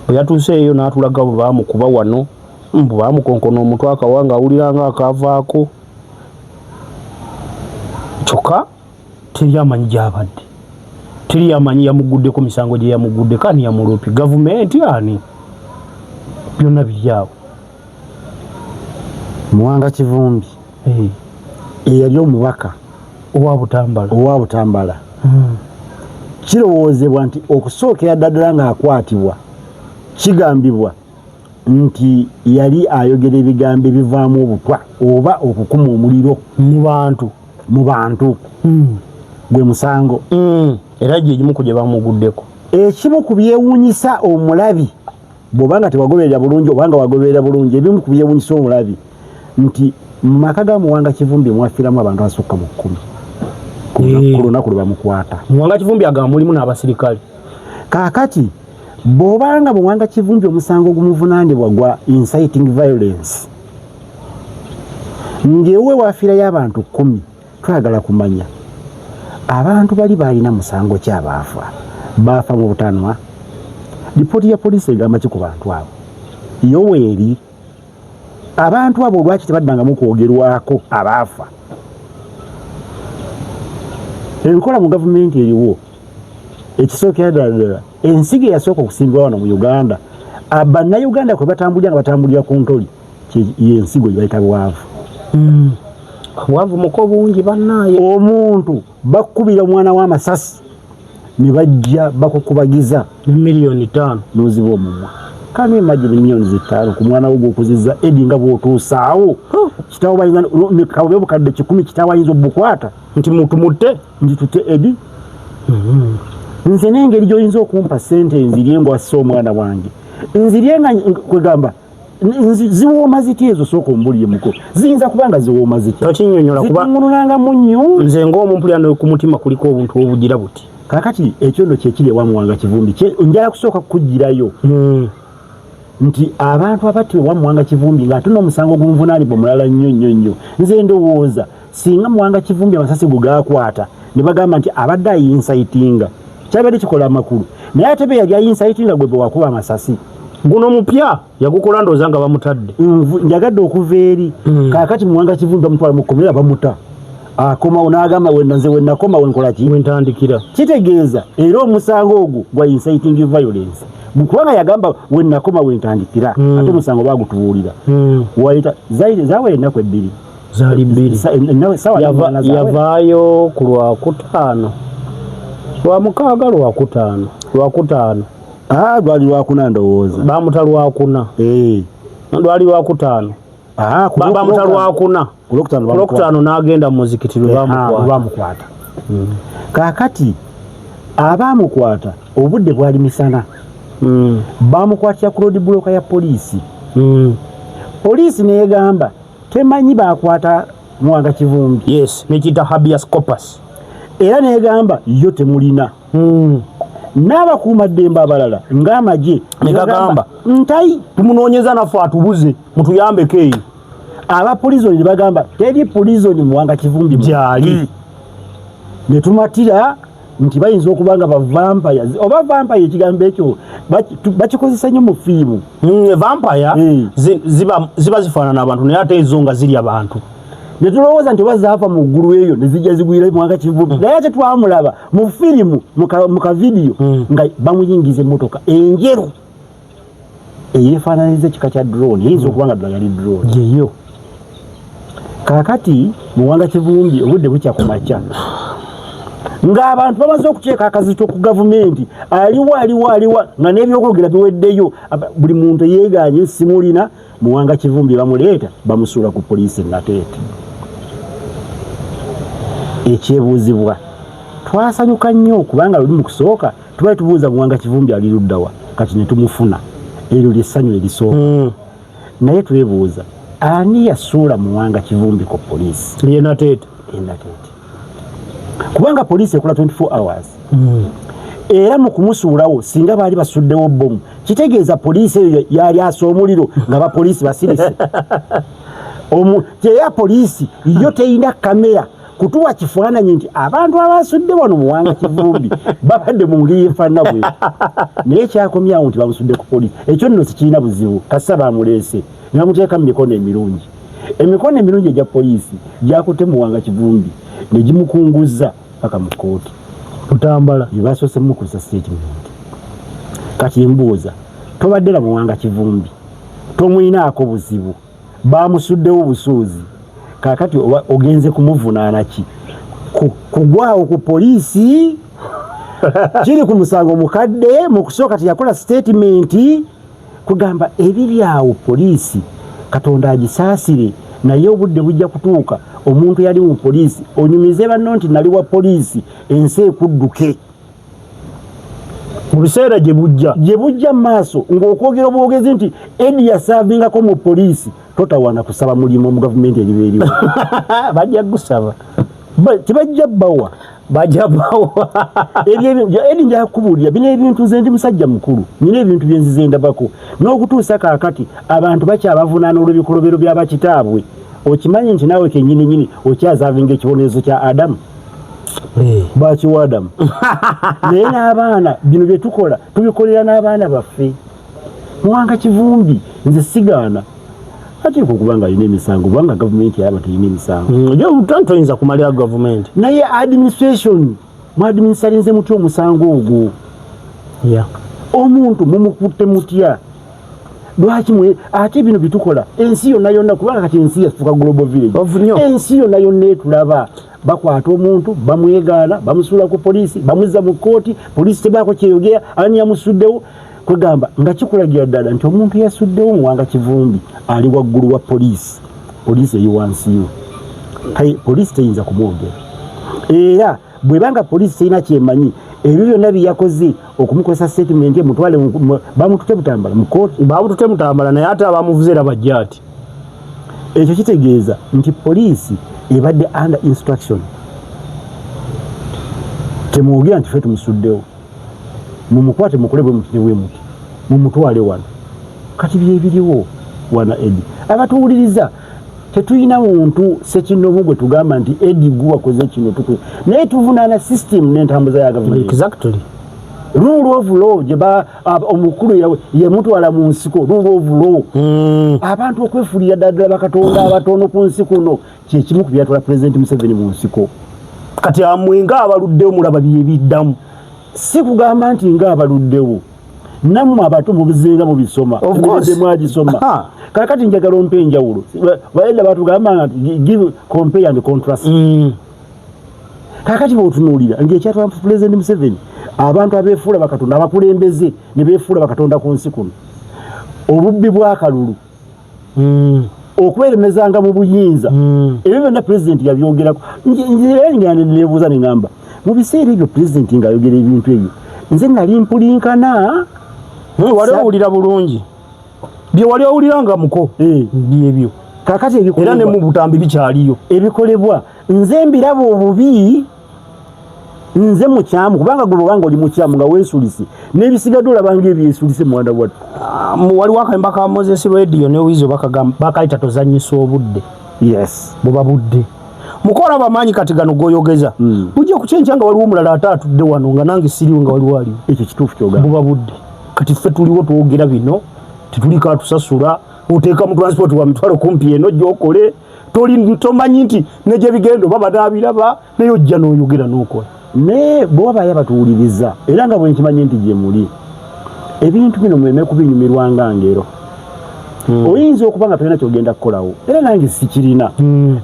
bwe yatuuse eyo n'atulaga bwe baamukuba wano bwe baamukonkona omutwe akawanga awuliranga akaavaako kyokka teri amanyi gy'abadde teri amanyi yamuguddeko misango gye yamugudde kani yamulupi gavumenti ani byonna biryawo Muwanga Kivumbi eyali omubaka owa Butambala kirowoozebwa nti okusookera ddala ng'akwatibwa kigambibwa nti yali ayogera ebigambo ebivaamu obutwa oba okukuma omuliro mu bantu gwe musango era gyegimu ku gye bamuguddeko ekimu ku byewuunyisa omulabi bw'obanga tewagoberera bulungi obanga wagoberera bulungi ebimu ku byewuunyisa omulabi nti mu maka ga Muwanga Kivumbi mwafiiramu abantu asukka mu 10 ku lunaku lwe bamukwata. Muwanga Kivumbi agamba mulimu n'abasirikale. Kaakati bw'obanga Muwanga Kivumbi omusango gumuvunaanibwa gwa inciting violence ng'ewe waafiirayo abantu 10 twagala kumanya abantu bali balina musango ki baafa mu butanwa. Lipooti ya poliisi egamba ki ku bantu abo yoweeri abantu abo lwaki tebaddangamu kwogerwako abaafa. Enkola mu gavumenti eriwo ekisookera ddala ensigo eyasooka okusimbibwa wano mu Uganda bannayuganda kwe batambulira nga batambulira ku ntoli yensigo gye bayita bwavu. Bwavu muko bungi bannaaye omuntu bakubira omwana w'amasasi ne bajja bakukubagiza miliyoni 5 n'oziba omumwa. Kano imagine miliyoni 5 ku mwana wo gw'okuziza edi nga bw'otuusaawo kitawo bayinza kawe bukadde 10 kitawo ayinza obbukwata nti muntu mutte nti tutte edi. Nze n'engeri gy'oyinza okumpa ssente nzirye ng'assa omwana wange nzirye nga kwegamba ziwooma ziti ezo sooka ombulire muko ziyinza kubanga ziwooma ziti tokinnyonnyola kuba zitungunulanga munnyo nze ng'omumpulira ku mutima kuliko obuntu obugira buti. Kaakati ekyondo kyekiri ewa Muwanga Kivumbi njala kusooka kukugirayo nti abantu abati ewa Muwanga Kivumbi ng'ate n'omusango gumuvunaanibwa mulala nnyo nze ndowooza singa Muwanga Kivumbi amasasi go gaakwata ne bagamba nti abadde ayinsaitinga kyabadde kikola amakulu naye ate be yali ayinsaitinga gwe bwe wakuba amasasi guno mupya yagukola ndowooza nga bamutadde njagadde okuva eri. Kaakati Muwanga Kivumbi bamutwala mu kkomera bamuta akomawo n'agamba nze wennakoma wenkola ki wentandikira. Kitegeeza era omusango ogwo gwa inciting violence kubanga yagamba wennakoma wentandikira ate omusango baagutubuulira wayita zaawa ennaku 2 zaali 2 yavaayo ku Lwakutaano Lwamukaaga Lwakutaano lwali Lwakuna ndowooza baamuta Lwakuna lwali Lwakutaano baamuta Lwakuna Lwakutaano n'agenda mu muzikiti lwe baamukwata. Kaakati abamukwata obudde bwali misana bamukwatira ku road block ya poliisi poliisi negamba temanyi bakwata Muwanga Kivumbi yes nekita habeas corpus era negamba yo temulina n'abakuuma ddembe abalala ng'amagye negagamba ntai tumunoonyeza nafe atubuze mutuyambeko eyo abapolizoni bagamba teri polizoni Muwanga Kivumbi gyali ne tumatira nti bayinza okuba nga bavampire oba vampire ekigambo ekyo bakikozesa nnyo mu fiimu vampire ziba zifaanana abantu naye ate ezo nga ziri abantu ne tulowooza nti oba zaava mu ggulu eyo ne zijja zigwira Muwanga Kivumbi naye ate twamulaba mu firimu mu kavidiyo nga bamuyingiza emmotoka enjeru eyeefaananiza ekika kya drone eyinza okuba nga ddala yali drone yeyo kaakati Muwanga Kivumbi obudde bukya ku makya ng'abantu bamaze okuteeka akazito ku gavumenti aliwa nga n'ebyokwogera biweddeyo buli muntu yeeganye simulina Muwanga Kivumbi bamuleeta bamusuula ku poliisi Nateete ekyebuuzibwa twasanyuka nnyo kubanga luli mu kusooka tubali tubuuza Muwanga Kivumbi ali luddawa kati ne tumufuna eryo lyessanyu erisooka naye twebuuza ani yasuula Muwanga Kivumbi ku poliisi ye Nateete kubanga poliisi ekola 24 hours era mu kumusuulawo singa baali basuddewo bbomu kitegeeza poliisi eyo yali asa omuliro nga bapoliisi basirise teya poliisi yo teyina kamera kutuwa kifaananyi nti abantu abasudde wano Muwanga Kivumbi babadde mu ngeri yefaanana bwe naye kyakomyawo nti bamusudde ku poliisi ekyo nno sikirina buzibu kasa bamuleese ne bamuteeka mu mikono emirungi emikono emirungi egya poliisi gyakutte Muwanga Kivumbi ne gimukunguza paka mu kooti kutambala basoose mukusa statement kati mbuuza tobadde la Muwanga Kivumbi tomwinaako buzibu bamusuddewo busuuzi kakati ogenze kumuvunaana ki kugwawo ku poliisi kiri ku musango mukadde mu kusooka teyakola statement kugamba ebiri awo poliisi Katonda agisaasire naye obudde bujja kutuuka omuntu yali mu poliisi onyumize banno nti nali wa poliisi ensi ekudduke mu biseera gye bujja mu maaso ng'okwogera obwogezi nti Edi yasaavingako mu poliisi totawana kusaba mulimu mu gavumenti eribeeriwo bajja gusaba tebajja bbawa Edi njakubuulira bino ebintu nze ndi musajja mukulu nina ebintu bye nzize ndabako n'okutuusa kaakati abantu bakyabavunaana olw'ebikolobero by'abakitaabwe okimanyi nti naawe kennyini okyazaavinga ekibonerezo kya Adamu bakiwa Adamu naye n'abaana bino bye tukola tubikolera n'abaana baffe Muwanga Kivumbi nze sigaana atiiko kubanga alina emisango kubanga gavumenti yaba terina emisango toyinza kumalira gavumenti naye administration mwadministalinze mutya omusango ogwo omuntu mumukutte mutya lwaki ate bino bitukola ensi yonna kubanga kati ensi yafuuka global village ensi yonna etulaba bakwata omuntu bamwegaana bamusuula ku poliisi bamuzza mu kooti poliisi tebaako kyeyogera ani yamusuddewo kwegamba nga kikulagira ddala nti omuntu yasuddewo Muwanga Kivumbi ali waggulu wa poliisi eri wansiyo poliisi teyinza kumwogera era bwebanga poliisi terina kyemanyi ebyo byonna byeyakoze okumukozesa statement mutwale bamutute butambala mu kooti bamutute mutambala naye ate abamuvuze era bajja ati ekyo kitegeeza nti poliisi ebadde under instruction temwogera nti ffe tumusuddewo mumukwate mukole bwe muti newe muti mumutwale wano kati byebiriwo wana Edi abatuwuliriza tetuyina muntu sekinomu gwe tugamba nti Edi guwakoze kino tukwe naye tuvunaana system n'entambuza ya gavumenti exactly rule of law jeba omukulu ye mutwala mu nsiko rule of law abantu okwefuulira ddala bakatonda abatono ku nsi kuno kyekimu ku byatwala President Museveni mu nsiko kati amwenga abaluddewo mulaba byebiddamu si kugamba nti nga abaluddewo nammwe abato mubizinga mubisoma mwagisoma kakati njagala ompe enjawulo bayedda batugamba nti give compare and contrast kakati bw'otunuulira ng'ekyatwala President Museveni abantu abeefuula bakatonda abakulembeze ne beefuula bakatonda ku nsi kuno obubbi bw'akalulu okweremezanga mu buyinza ebyo byonna pulezidenti yabyogerako nje neebuuza ne ngamba mu biseera ebyo president ng'ayogera ebintu ebyo nze nali mpulinkana wali owulira bulungi bye wali owuliranga muko byebyo kakati ebikolebwa era ne mu butambi bikyaliyo ebikolebwa nze mbiraba obubi nze mukyamu kubanga gwe bwanga oli mukyamu nga weesulise n'ebisigadde olabanga ebyesulise mwanda wattu waliwo akayimba ka Moses Radio ne Wizo bakayita tozanyisa obudde yes buba budde mukola bamanyi kati gano goyogeza bujja kucyenja nga waliwo omulala ate atudde wano nga nange siriwe nga waliwo aliwo ekyo kituufu kyogamba buba budde kati ffe tuliwo twogera bino tetuliko atusasula oteeka mu transport wa mitwalo kumpi eno gyokole tomanyi nti negye bigendo baba naabiraba naye ojja n'oyogera n'okola ne bw'obayo abatuwuliriza era nga bwe nkimanyi nti gye muli ebintu bino mweme kubinyumirwanga ngero oyinza okuba nga tolina kyogenda kukolawo era nange sikirina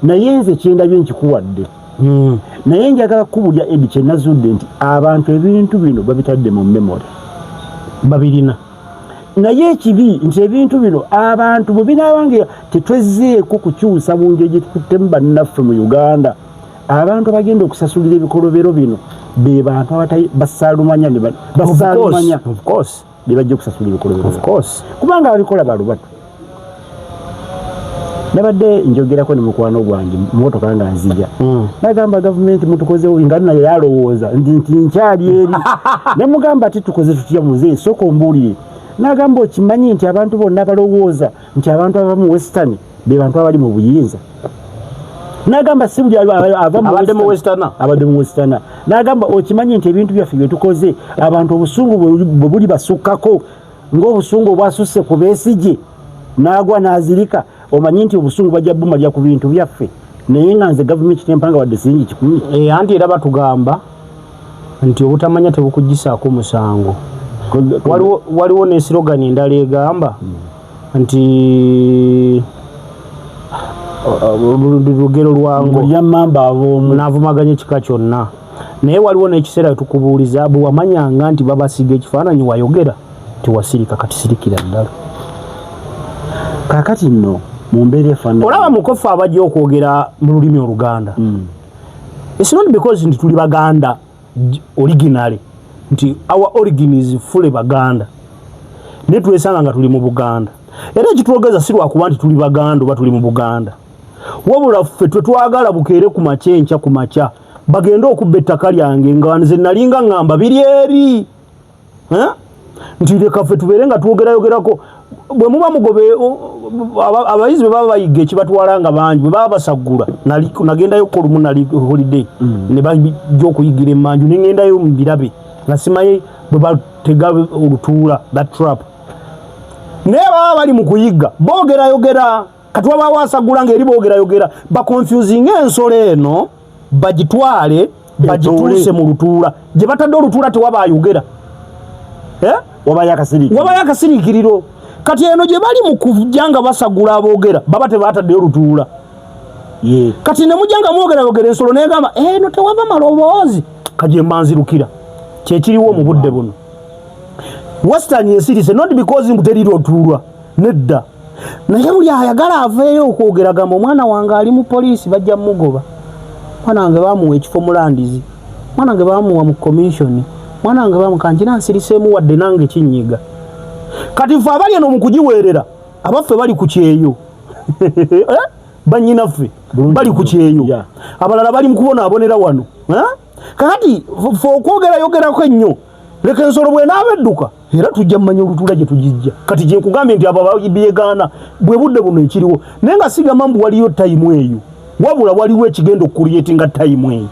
naye nze kyendabye nkikuwadde naye njagala kukubulya edi kyenazudde nti abantu ebintu bino babitadde mu memory babirina naye ekibi nti ebintu bino abantu bwe binaabanga tetwezzeeko kukyusa mu ngeri gye tukuttemu bannaffe mu Uganda abantu abagenda okusasulira ebikolobero bino be bantu basaalumanya of course be bajja okusasulira ebikolobero of course kubanga ababikola balubatu nabadde njogerako ne mukwano gwange mmotoka nga nzija nagamba gavumenti mutukozewo nga naye yalowooza nti nkyali eri ne mugamba ati tukoze tutya muzeeyi sooka ombuulire nagamba okimanyi nti abantu bonna balowooza nti abantu aba mu western be bantu abali mu buyinza nagamba si buli abadde mu western nagamba okimanyi nti ebintu byaffe bye tukoze abantu obusungu bwe buli basukkako ng'obusungu obwasusse ku Besigye n'agwa n'azirika omanyi nti obusungu bajja bumalya ku bintu byaffe naye nga nze gavumenti tempanga wadde siringi 10 anti era batugamba nti obutamanya tebukugisaako musango waliwo ne slogan endala egamba nti lugero lwango lyamamba ab'omu naavumaganya ekika kyonna naye waliwo n'ekiseera tukubuuliza bwe wamanyanga nti babasiga ekifaananyi wayogera tiwasirika kati sirikira ddala kakati nno mu mbeera efaanana olaba mukofu abajja okwogera mu lulimi Oluganda it's not because nti tuli Baganda originally nti our origin is fully Baganda ne twesanga nga tuli mu Buganda era ekitwogeza si lwakuba nti tuli Baganda oba tuli mu Buganda wabula ffe twetwagala bukeere ku makyenkya ku makya bagenda okubba ettaka lyange nga nze nalinga ngamba biri eri nti leka ffe tubeere nga twogerayogerako bwe muba mugobe abayizi bwe baba bayiga ekibatwala nga bangi bwe baba basaggula nagendayo kolumu nali holiday ne bajja okuyigira emmanju ne ngendayo mu birabe nga simaye bwe batega olutuula that trap naye baba bali mu kuyiga boogerayogera kati waba wasagula ng'eri boogerayogera bakonfusing ensolo eno bagitwale bagituuse mu lutuula gye batadde olutuula tewaba ayogera wabayo akasiriikiriro kati eno gye bali mu kujja nga basagula aboogera baba tebataddeyo lutuula kati ne mujja nga mwogerayogera ensolo negamba eno tewava maloboozi kajemba nzirukira kyekiriwo mu budde buno western esirise not because mbuterira otuulwa nedda naye buli ayagala aveeyo okwogera gamba omwana wange ali mu poliisi bajja mugoba mwana wange bamuwa ekifo mulandizi mwana wange bamuwa mu commission mwana wange bamukanjira nsiriseemu wadde nange kinyiga kati ffe abali eno mu kugiweerera abaffe bali ku kyeyo bannyinaffe bali ku kyeyo abalala bali mu kubonaabonera wano kakati ffe okwogerayogerako ennyo leka ensolo bwenaabedduka era tujja mmanya olutuula gye tugijja kati gye nkugambye nti abo byegaana bwe budde buno ekiriwo naye nga sigamba mbu waliyo tayimu eyo wabula waliwo ekigenda okukulyetinga tayimu eyo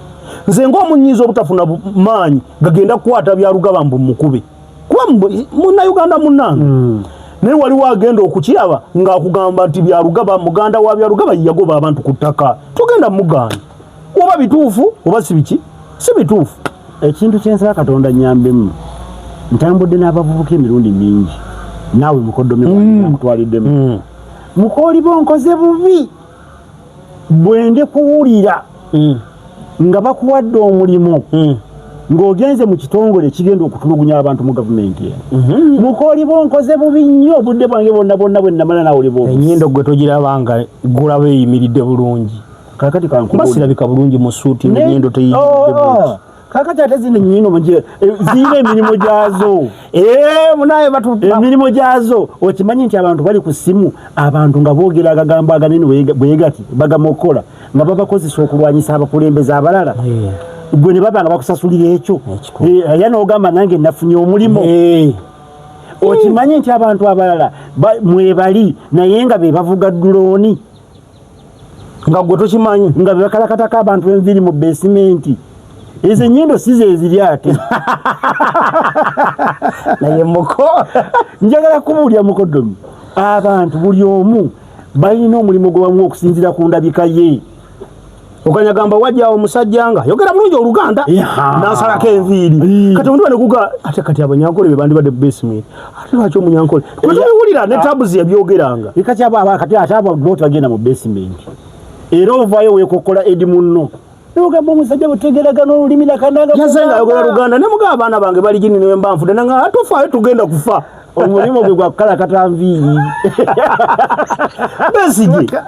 nze ng'omunyiiza obutafuna maanyi gagenda kukwata byalugaba mbu mukube kuba munnayuganda munnange naye waliwo agenda okukiraba ng'akugamba nti byalugaba muganda wa byalugaba yagoba abantu ku ttaka tugenda mugaanya oba bituufu oba si biki si bituufu ekintu kyensaba Katonda nnyambemu ntambudde n'abavubuka emirundi mingi naawe mukoddomi mutwaliddemu mukoolibo nkoze bubi bwende kuwulira nga bakuwadde omulimu ng'ogenze mu kitongole ekigenda okutulugunya abantu mu gavumenti mukoolibo nkoze bubi nnyo obudde bwange bonna bwe namala nawulibo ennyindo gwe togirabanga gulaba eyimiridde bulungi kakati basirabika bulungi mu suuti n'ennyindo teyimiridde bulungi kakati ate zino nyino manje zine emirimu gyazo munaye batu emirimu gyazo okimanyi nti abantu bali ku simu abantu nga boogera agagamba aganene bwegati bagamokola nga babakozesa okulwanyisa abakulembeze abalala gwe ne baba nga bakusasulira ekyo era n'ogamba nange nafunye omulimu okimanyi nti abantu abalala mwebali naye nga be bavuga dulooni nga gwe tokimanyi nga be bakalakatako abantu enviri mu besimenti ezo ennyindo si ze ziri ate naye muko njagala kubuulya mukodomi abantu buli omu balina omulimu gwe bamu okusinziira ku ndabika ye okanyagamba wajjawo omusajja nga yogera bulungi Oluganda n'asalako enviiri kati omuntu banekuga ate kati abanyankole be bandi badde basement ate lwaki omunyankole tetubiwulira ne tabuzi yabyogeranga kati ate abo bagenda mu basement era ovaayo weekokola edi munno n'ogamba omusajja butegeragana olulimi nakanaga yazenga ayogera Luganda ne muga abaana bange bali gini ne mbanfudde nanga atofaayo tugenda kufa omulimu gwe gwa kukalakata nviiri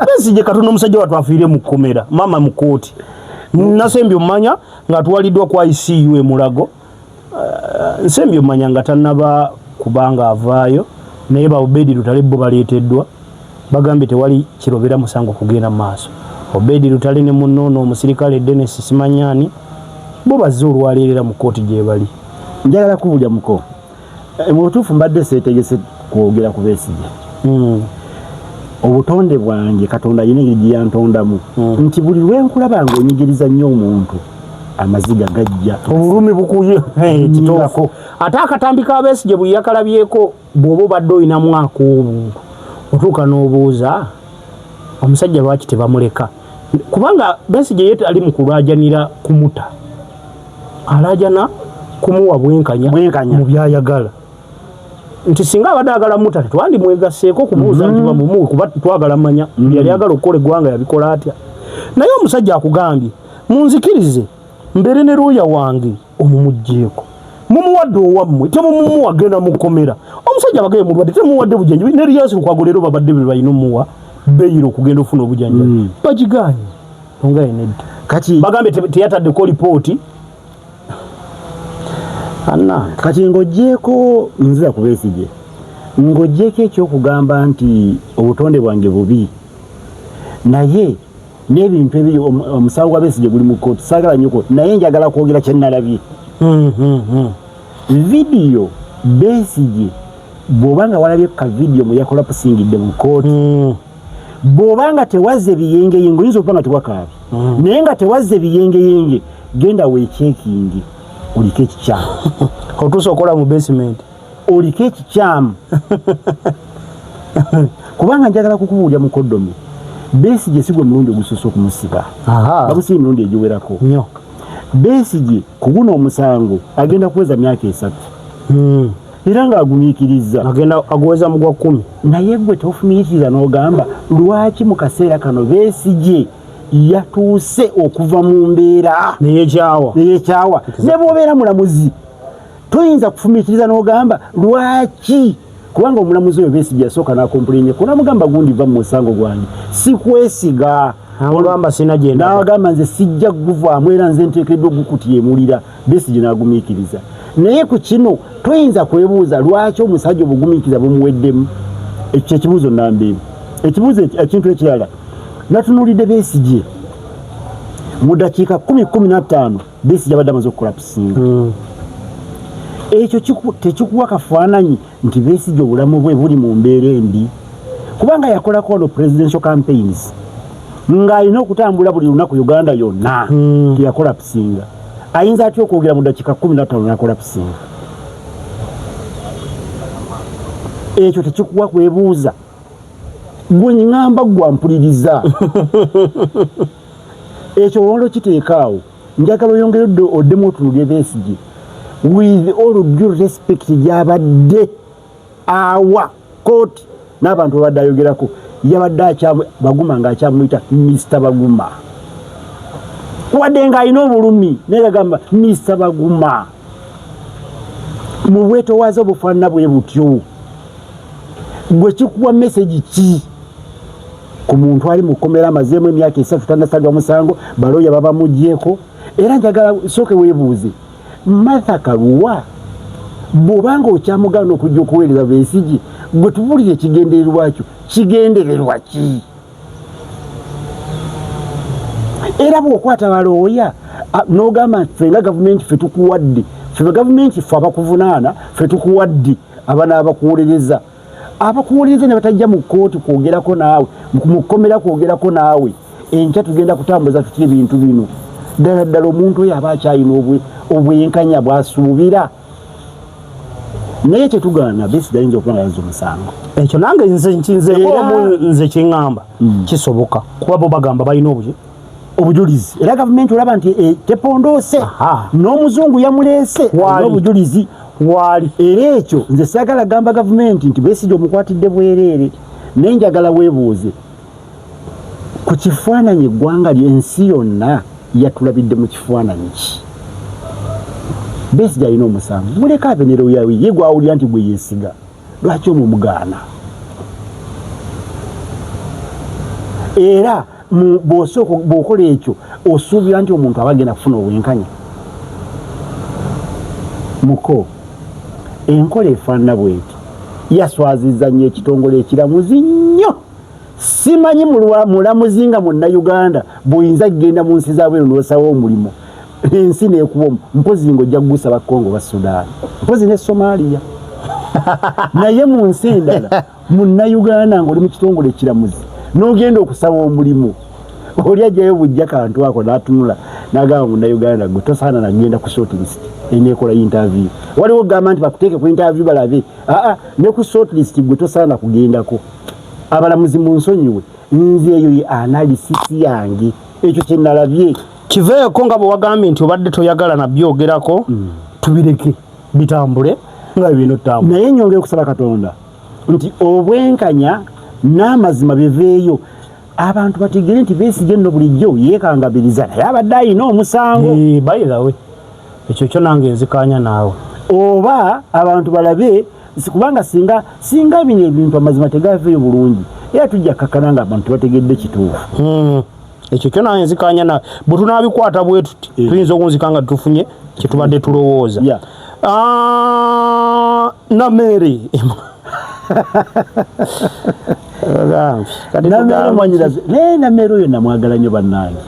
Besigye katono omusajja watwafiire mu kkomera mama mu kooti nasembye omanya nga twaliddwa kwa ICU e Mulago nsembye omanya nga tannaba kubanga avaayo naye ba Obedi Lutale bo baleeteddwa bagambye tewali kirobera musango kugenda mu maaso Obedi Lutale ne munnono omusirikale Dennis Simanyani bo bazze olwaleerera mu kooti gye bali njagala kubuulya muko mu butuufu mbadde seetegese kwogera ku Besigye obutonde bwange Katonda yina engeri gye yantondamu nti buli lwenkulaba ng'onyigiriza nnyo omuntu amaziga gajja obulumi bukuye kitoofu ate akatambi ka Besigye bwe yakalabyeko bw'oba obadde olina mwaka obuntu otuuka n'obuuza omusajja lwaki tebamuleka kubanga Besigye ye ali mu kulwajanira kumuta alajana kumuwa bwenkanya mu byayagala nti singa abadde agala muta twandi mwegaseeko kumuuza nti bamumu kuba twagala manya yali agala okukola eggwanga yabikola atya naye omusajja akugambye munzikirize mbere ne looya wange omumugjeeko mumuwadde owammwe temumuwa genda mu kkomera omusajja bageye mulwadde temuwadde bujanjabi ne liyasi lukwagolero babadde be balina omuwa beyiro okugenda ofuna obujanjabi bagiganye onga enedda kati bagambye teyataddeko lipooti kati ng'oggyeko nzira ku Besigye ng'oggyeko ekyokugamba nti obutonde bwange bubi naye n'ebintu ebiri omusango gwa Besigye guli mu kkooti saagala nnyo naye njagala kwogera kye nnalabye vidiyo Besigye bw'oba nga walabye ka vidiyo mwe yakola pusingidde mu kkooti bw'oba nga tewazze biyengeyenge oyinza okuba nga tewakaabi naye nga tewazze biyengeyenge genda weekyekingi oliko ekikyamu otuusa okola mu basement oliko ekikyamu kubanga njagala kukubuulya mukoddomi Besigye si gwe mulundi ogusoose okumusiba bamusiba emirundi egiwerako Besigye ku guno omusango agenda kuweza myaka 3 era ng'agumiikiriza agenda aguweza mu gwa 10 naye gwe tofumiikiriza n'ogamba lwaki mu kaseera kano Besigye yatuuse okuva mu mbeera neyekyawa ne bw'obeera mulamuzi toyinza kufumiikiriza n'ogamba lwaki kubanga omulamuzi oyo Besigye yasooka n'akompuliinye kunamugamba gundi va mu musango gwange sikwesiga n'agamba nze sijja guvaamu era nze nteekeddwa ogukutyemulira Besigye n'agumiikiriza naye ku kino toyinza kwebuuza lwaki omusajja obugumiikiriza bumuweddemu ekyo ekibuuzo nambeemu ekibuuzo ekintu ekirala natunuulidde Besigye mu dakiika 10-15 Besigye abadde amaze okukola pusinga ekyo tekikuwa kafaananyi nti Besigye obulamu bwe buli mu mbeera embi kubanga yakolako ono presidential campaigns ng'alina okutambula buli lunaku Uganda yonna teyakola pusinga ayinza atya okwogera mu dakiika 15 n'akola pusinga ekyo tekikuwa kwebuuza gwe ngamba gwampuliriza ekyo wolo kiteekaawo njagala oyongere oddemu otunulye Besigye with all due respect gyabadde awa kooti n'abantu babadde ayogerako yabadde Baguma ng'akyamuyita Mr. Baguma wadde ng'alina obulumi naye yagamba Mr. Baguma mu bwetoowaze obufaanana bwe butyo gwe kikuwa message ki ku muntu ali mukomera amazeemu emyaka 3 tannasalwa musango baloya baba mujjeko era njagala soke weebuuze Martha Karua bw'obanga okyamugana okujja okuweereza Besigye gwe tubulire kigendererwa kyo kigendererwa ki era bw'okwata balooya n'ogamba ffe nga gavumenti ffe tukuwadde ffe gavumenti ffe abakuvunaana ffe tukuwadde abana abakuwolereza ne batajja mu kkooti kwogerako naawe mu kkomera kwogerako naawe enkya tugenda kutambuza tutya ebintu bino ddala omuntu oyo aba akyalina obwenkanya bw'asuubira naye tetugaana Besigye ayinza okuba nga yazza omusango ekyo nange nze kiŋŋamba kisoboka kuba bo bagamba balina obujulizi era gavumenti olaba nti tepondoose n'omuzungu yamuleese n'obujulizi waali era ekyo nze saagala gamba gavumenti nti Besigye omukwatidde bwereere naye njagala weebuuze ku kifaananyi eggwanga ensi yonna yatulabidde mu kifaananyi ki Besigye alina omusango muleka abenero yawe ye gwawulira nti gwe yeesiga lwaki omumugaana era bw'okola ekyo osuubira nti omuntu aba agenda kufuna obwenkanya muko enkola efaanana bweti yaswazizza nnyo ekitongole ekiramuzi nnyo simanyi mulamuzi nga munnayuganda bw'oyinza kugenda mu nsi zaabwe n'osawo omulimu ensi neekubamu mpozi ng'ojja kugusaba Kongo ba Sudan mpozi ne Somalia naye mu nsi endala munnayuganda ng'oli mu kitongole ekiramuzi n'ogenda okusaba omulimu oli ajjayo bujja kantu ako n'atunula n'agamba munnayuganda gwe tosaana nagenda ku shortlist eneekola interview waliwo gamba nti bakuteeke ku interview balabe ne ku shortlist gwe tosaana kugendako abalamuzi mu nsonyiwe nze eyo ye analysis yange ekyo kye nalabye kiveeko nga bwe wagambye nti obadde toyagala nabyogerako tubireke bitambule nga bino tambula naye nyongere kusaba Katonda nti obwenkanya n'amazima biveeyo abantu bategere nti Besigye nno bulijjo yeekangabiriza naye abadde ayina omusango bayirawe ekyo kyo nange nzikaanya naawe oba abantu balabe kubanga singa bino ebintu amazima tegaveeyo bulungi era tujja kakana nga abantu bategedde kituufu ekyo kyo nange nzikaanya naawe bwe tunaabikwata bwe tuti tuyinza okunzika nga tufunye kye tubadde tulowooza Namere Namere oyo namwagala nnyo bannange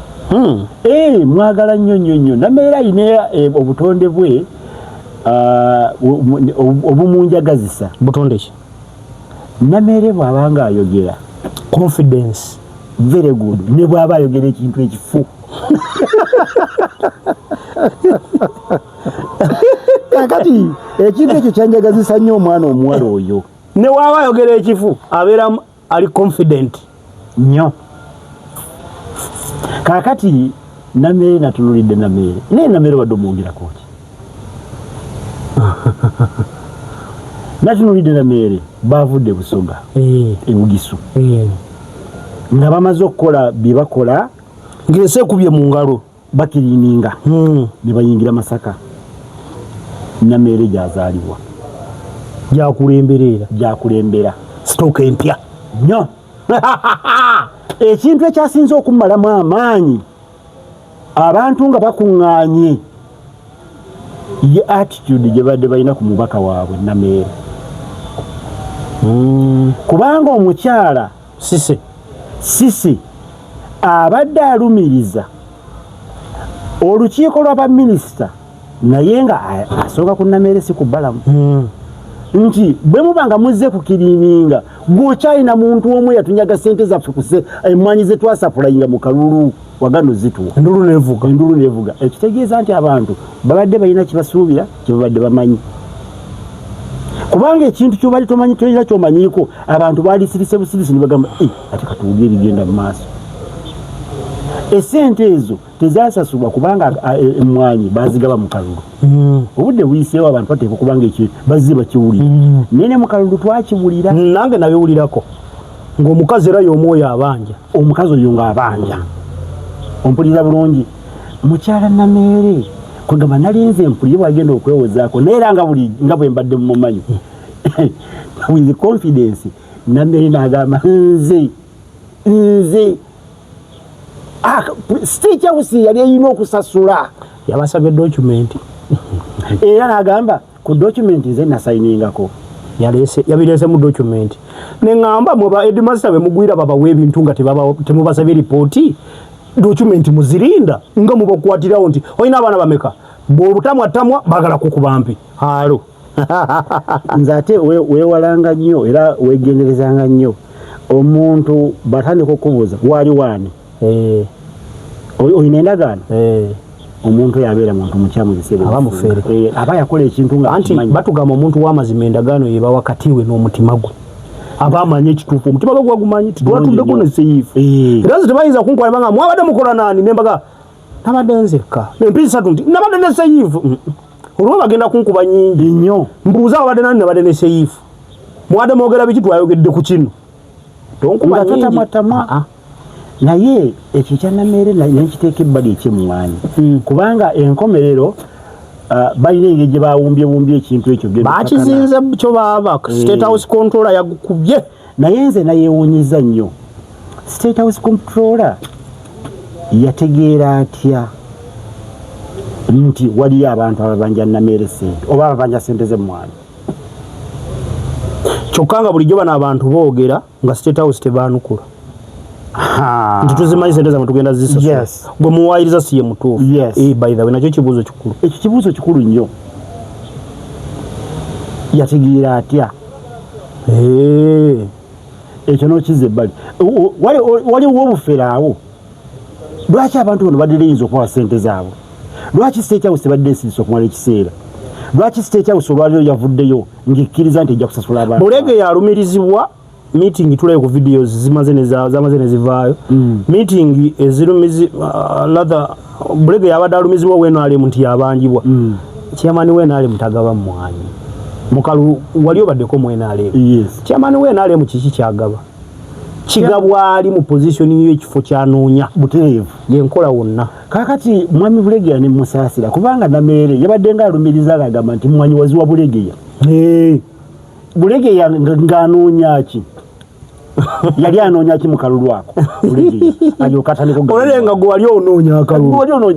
mwagala nnyo Namere ayina obutonde bwe obumunjagazisa butonde ki Namere bw'abanga ayogera confidence very good ne bw'aba ayogera ekintu ekifu kakati ekintu ekyo kyanjagazisa nnyo omwana omuwala oyo ne bw'aba ayogera ekifu abeera ali confident nnyo kakati Namere natunulidde Namere naye Namere wadde omwongerako ki natunulidde Namere baavudde Busoga ebugisu nga bamaze okukola bye bakola ng'ensi ekubye mu ngalo bakiriininga ne bayingira Masaka Namere gyazaalibwa gyakulembera sitooka empya nnyo ekintu ekyasinze okumalamu amaanyi abantu nga bakuŋŋaanye ye attitude gye badde balina ku mubaka waabwe Namere kubanga omukyala Sisi abadde alumiriza olukiiko lw'abaminisita naye nga asooka ku Namere si ku bbalamu nti bwe muba nga muzze kukiriininga gw'okyalina muntu omu yatunyaga ssente zaffe kuse emmwanyi ze twasapulayinga mu kalulu wagano zituwa endulu nevuga ekitegeeza nti abantu babadde balina kibasuubira kyebabadde bamanyi kubanga ekintu kyobali tomanyi tolina kyomanyiiko abantu baali sirise busirisi ne bagamba ate katuwulire ebigenda mu maaso essente ezo tezasasulwa kubanga emmwanyi bazigaba mu kalulu obudde buyiseewo abantu bateeka kubanga ekyo bazze bakiwulira naye ne mu kalulu twakibulira nange nabiwulirako ng'omukazi era y'omwoyo abanja omukazi oyo ng'abanja ompulira bulungi mukyala Namere kwegamba nalinze mpulire bwagenda okwewozaako naye era nga bwe mbadde mumumanyi with confidence Namere n'agamba nze nze State House yali erina okusasula yabasabye document era n'agamba ku document nze nasayiningako yabirese mu document neŋŋamba mwe ba headmaster be mugwira babawa ebintu nga temubasabye ripooti document muzirinda nga mubakwatirawo nti olina abaana bameka bw'olutamwatamwa baagala kukubampi halo nze ate weewalanga nnyo era weegenderezanga nnyo omuntu batandika okubuuza wali waani olina endagaano omuntu yabeera muntu mukyamu biseera aba mufeere aba yakola ekintu nga anti batugamba omuntu w'amazima endagaano yeba wakati we n'omutima gwe aba amanyi ekituufu omutima gwe gwagumanyi titwatuddeko ne seyifu era nze tebayinza kunkwala nga mwabadde mukola naani nembaga nabadde nzekka empisi ssatu nti nabadde ne seyifu olwo bagenda kunkuba nnyingi nnyo mbuuza abadde nani nabadde ne seyifu mwadde mwogera biki twayogedde ku kino tonkuba tatamwatamwa naye ekyo kyanameere nekiteeka ebbali ekyemwanyi kubanga enkomerero balina engeri gye bawumbyebumbye ekintu ekyo bakizinze kyo baaba State House controller yagukubye naye nze nayeewuunyiza nnyo State House controller yategeera atya nti waliyo abantu ababanja nameere sente oba ababanja sente z'emmwanyi kyokka nga bulijjo bano abantu boogera nga State House tebaanukula nti tuzimanyi sente zamwe tugenda zisasula gwe muwaayiriza si ye mutuufu by the way nakyo kibuuzo kikulu ekyo kibuuzo kikulu nnyo yategeera atya ekyo n'okiza ebbali waliwo obufere awo lwaki abantu bano badde leyinza okubawa sente zaabwe lwaki State House tebadde esirisa okumala ekiseera lwaki State House olwaliro yavuddeyo ng'ekkiriza nti ejja kusasula abantu Bulege yalumirizibwa meeting tulaye ku videos zamaze ne zivaayo meeting ezirumizi latha Bulege yabadde alumizibwa weno ali nti yabanjibwa chairman weno ali mutagaba mmwanyi mukalu wali obaddeko mwena ali chairman weno ali mu kiki kyagaba kigabwa ali mu position y'ekifo kyanoonya butereevu yenkola wonna kakati mwami Bulegeya ne musaasira kubanga nameere yabadde nga alumiriza agamba nti mwanyi waziwa Bulegeya Bulegeya ng'anoonya ki yali anoonya ki mu kalulu ako Bulegeya alyokataniko olerenga gwe wali onoonya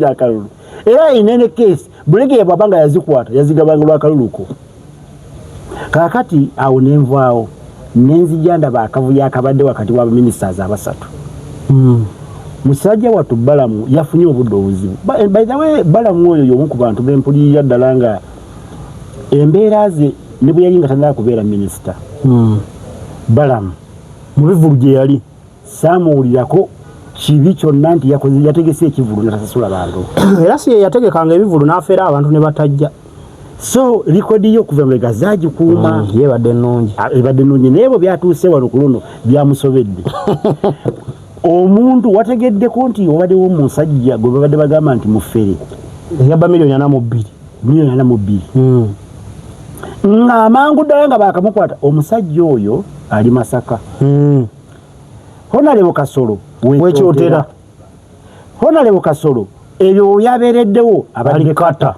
akalulu era inene case Bulegeya bw'abanga yazikwata yazigabanga lw'akaluluko kakati awo nenvaawo nenzija ndaba akavuyo akabadde wakati wa ministers abasatu musajja wattu Balamu yafunye obudde obuzibu by the way Balamu oyo y'omu ku bantu b'empulirira ddala nga embeera ze ne bwe yali nga tannaba kubeera minisita Balamu mu bivulu gye yali saamuwulirako kibi kyonna nti yategese ekivulu natasasula bantu era si ye yategekanga ebivulu n'afeera abantu ne batajja so likodi yo kuva mbega zagikuuma yebadde nnungi ebadde nnungi naye bwe byatuuse wano ku luno byamusobedde omuntu wategeddeko nti obaddewo omusajja gwe babadde bagamba nti mufere yabba $42 million ng'amangu ddala nga bakamukwata omusajja oyo ali Masaka Honorable Kasolo wekyotera Honorable Kasolo ebyo yabeereddewo abalikata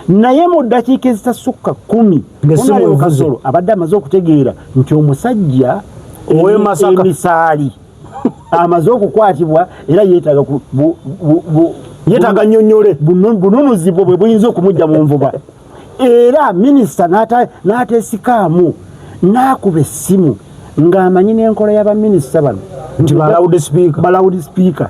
naye mu ddakiika ezitasukka 10 Honorable Kasolo abadde amaze okutegeera nti omusajja emisaali amaze okukwatibwa era yeetaaga nnyonnyole bununuzibwo bwe buyinza okumujja mu nvuba era minisita n'ateesikaamu n'akuba essimu ng'amanyi n'enkola y'abaminisita bano nti balawudi sipiika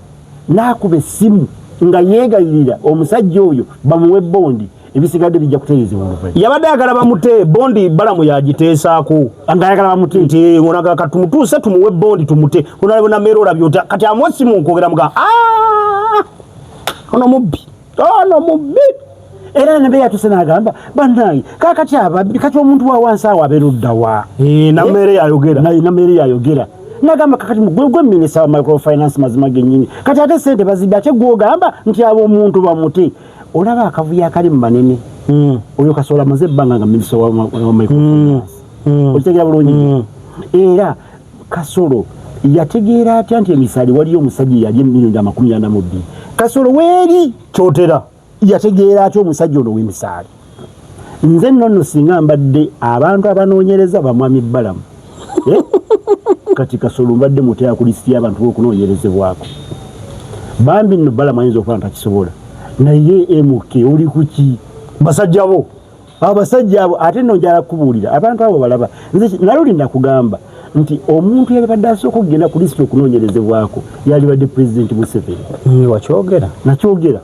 n'akuba essimu nga yeegayirira omusajja oyo bamuwe bondi ebisigadde bijja kutereezebwa oluvannyuma yabadde ayagala bamute bondi Balamu yagiteesaako ng'ayagala bamute nti ngonaga tumutuuse tumuwe bondi tumute onalabo nameera olabye kati amuwa essimu nkwogera muga ono mubbi era ne yatuse n'agamba bannange kati omuntu wa wansi awo abeera oddawa nameere yayogera n'agamba kakati gwe minisita wa microfinance mazima gennyini kati ate sente bazidde ate gw'ogamba nti abo omuntu bamute olaba akavuyo akali mu banene oyo Kasola amaze ebbanga nga minisita wa microfinance okitegeera bulungi era Kasolo yategeera atya nti emisaali waliyo omusajja yali $42 Kasolo weeri kyotera yategeera atya omusajja ono w'emisaali nze nno singa mbadde abantu abanoonyereza bamwami Balamu kati Kasolo mbadde mutera ku listi y'abantu okunoonyerezebwako bambi nno Balamu ayinza okuba ntakisobola naye MK oli kuki basajja bo abasajja abo ate nno njala kubuulira abantu abo balaba nze nalulinda kugamba nti omuntu yalibadde asooka okugenda ku listi okunoonyerezebwako yalibadde Pulezidenti Museveni wakyogera nakyogera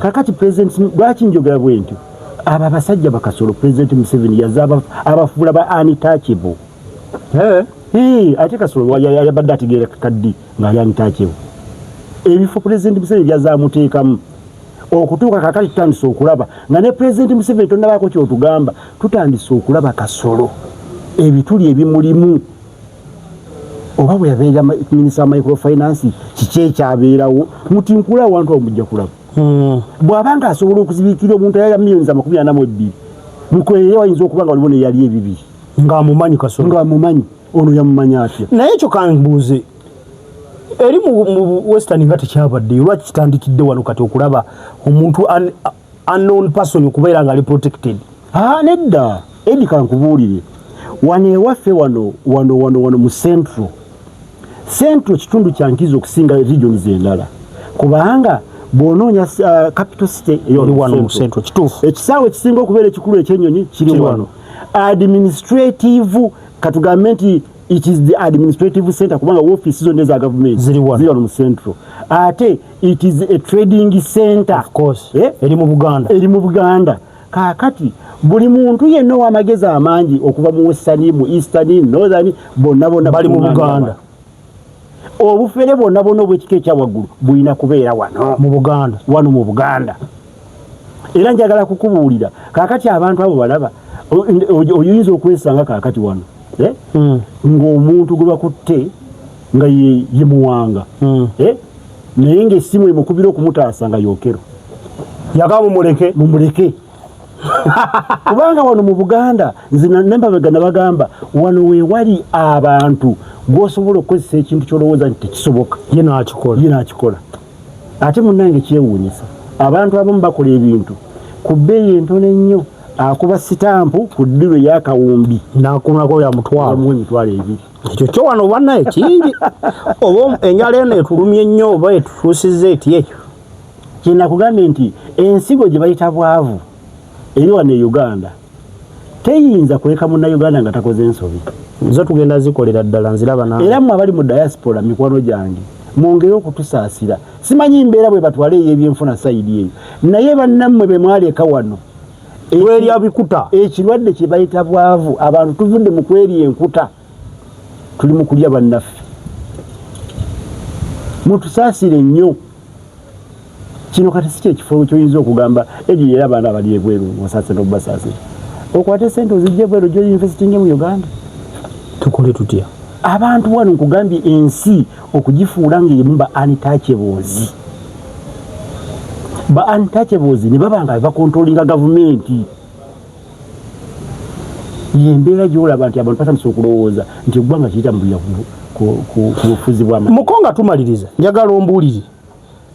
kakati Pulezidenti lwaki njogera bwe ntyo abo abasajja bakasolo Pulezidenti Museveni yaza abafuula ba untouchable ate Kasolo yabadde ategeera kaddi nga untouchable ebifo Pulezidenti Museveni byazamuteekamu okutuuka kakati tutandise okulaba nga ne Pulezidenti Museveni tonnabaako kyotugamba tutandise okulaba Kasolo ebituli ebimulimu oba bwe yabeera minisita wa microfinance kiki ekyabeerawo mutinkula awantu awo mujja kulaba bw'abanga asobola okuzibiikira omuntu ayaya miliyoni za 42 mukweye wayinza okuba nga waliwo neyali ebibiri ng'amumanyi Kasolo ng'amumanyi ono yamumanyi atya naye ekyo kambuuze eri mu western nga tekyabadde lwaki kitandikidde wano kati okulaba omuntu unknown person okubeera nga ali protected nedda edi kankubuulire wano ewaffe wano mu central kitundu kyankiza okusinga regions endala kubanga bw'onoonya capital city eri wano mu central kituufu ekisaawe ekisinga okubeera ekikulu ekyennyonyi kiri wano administrative katugambe nti it is the administrative center kubanga office zonna eza government ziri wano mu central ate it is a trading center of course eri mu Buganda kakati buli muntu yenna w'amagezi amangi okuva mu western mu eastern northern bonna bali mu Buganda obufere bonna obw'ekika ekyawaggulu bulina kubeera wano mu Buganda era njagala kukubuulira kakati abantu abo balaba oyinza okwesanga kakati wano ng'omuntu gwe bakutte nga ye Muwanga naye ng'essimu emukubira okumutaasa nga Yokero yaga mumuleke kubanga wano mu Buganda nze nembabega nabagamba wano weewali abantu gw'osobola okukozesa ekintu ky'olowooza nti tekisoboka ye n'akikola ate munnange kyewuunyisa abantu abamu bakola ebintu ku bbeeyi entono ennyo akuba sitampu ku ddiru ey'akawumbi n'akunako ya emitwalo 2 ekyo kyo wano bannaye kingi oba enjala eno etulumye ennyo oba etutuusizza eti ekyo kyenakugambye nti ensigo gye bayita bwavu eri wano e Uganda teyinza kuleka munnayuganda nga takoze ensobi zo tugenda zikolera ddala nziraba nange era mmwe abali mu diaspora mikwano gyange mwongere okutusaasira simanyi mbeera bwe batwale ey'ebyenfuna sayidi eyo naye bannammwe be mwaleka wano werya bikuta ekirwadde kye bayita bwavu abantu tuvudde mu kwerya enkuta tuli mu kulya bannaffe mutusaasire nnyo kino kati si kyekifo kyoyinza okugamba egi era abaana abali ebweru musaase n'obubasaasire okwate sente ozijja ebweru gyo yunivesitinge mu Uganda tukole tutya abantu wano nkugambye ensi okugifuula ng'erimu ba untouchables ne baba nga bakontrolinga gavumenti yembeera gyolaba nti abantu batandise okulowooza nti eggwanga kiyitambulira ku bufuzi bw'amagye mukonga tumaliriza njagala ombuulire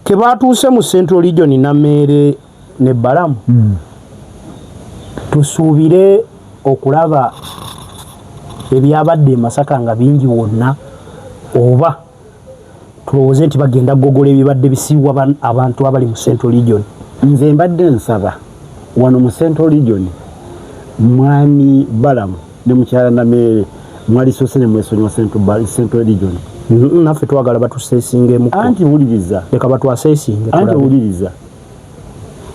ke baatuuse mu Central Region Nameere ne Balamu tusuubire okulaba ebyabadde e Masaka nga bingi wonna oba tulowooze nti bagenda gogola ebibadde bisiibwa abantu abali mu Central Region nze mbadde nsaba wano mu Central Region mwami Balamu ne mukyala Nameere mwali sose ne mwesonyiwa Central Region naffe twagala batuseesingemu anti wuliriza leka batwaseesinge anti wuliriza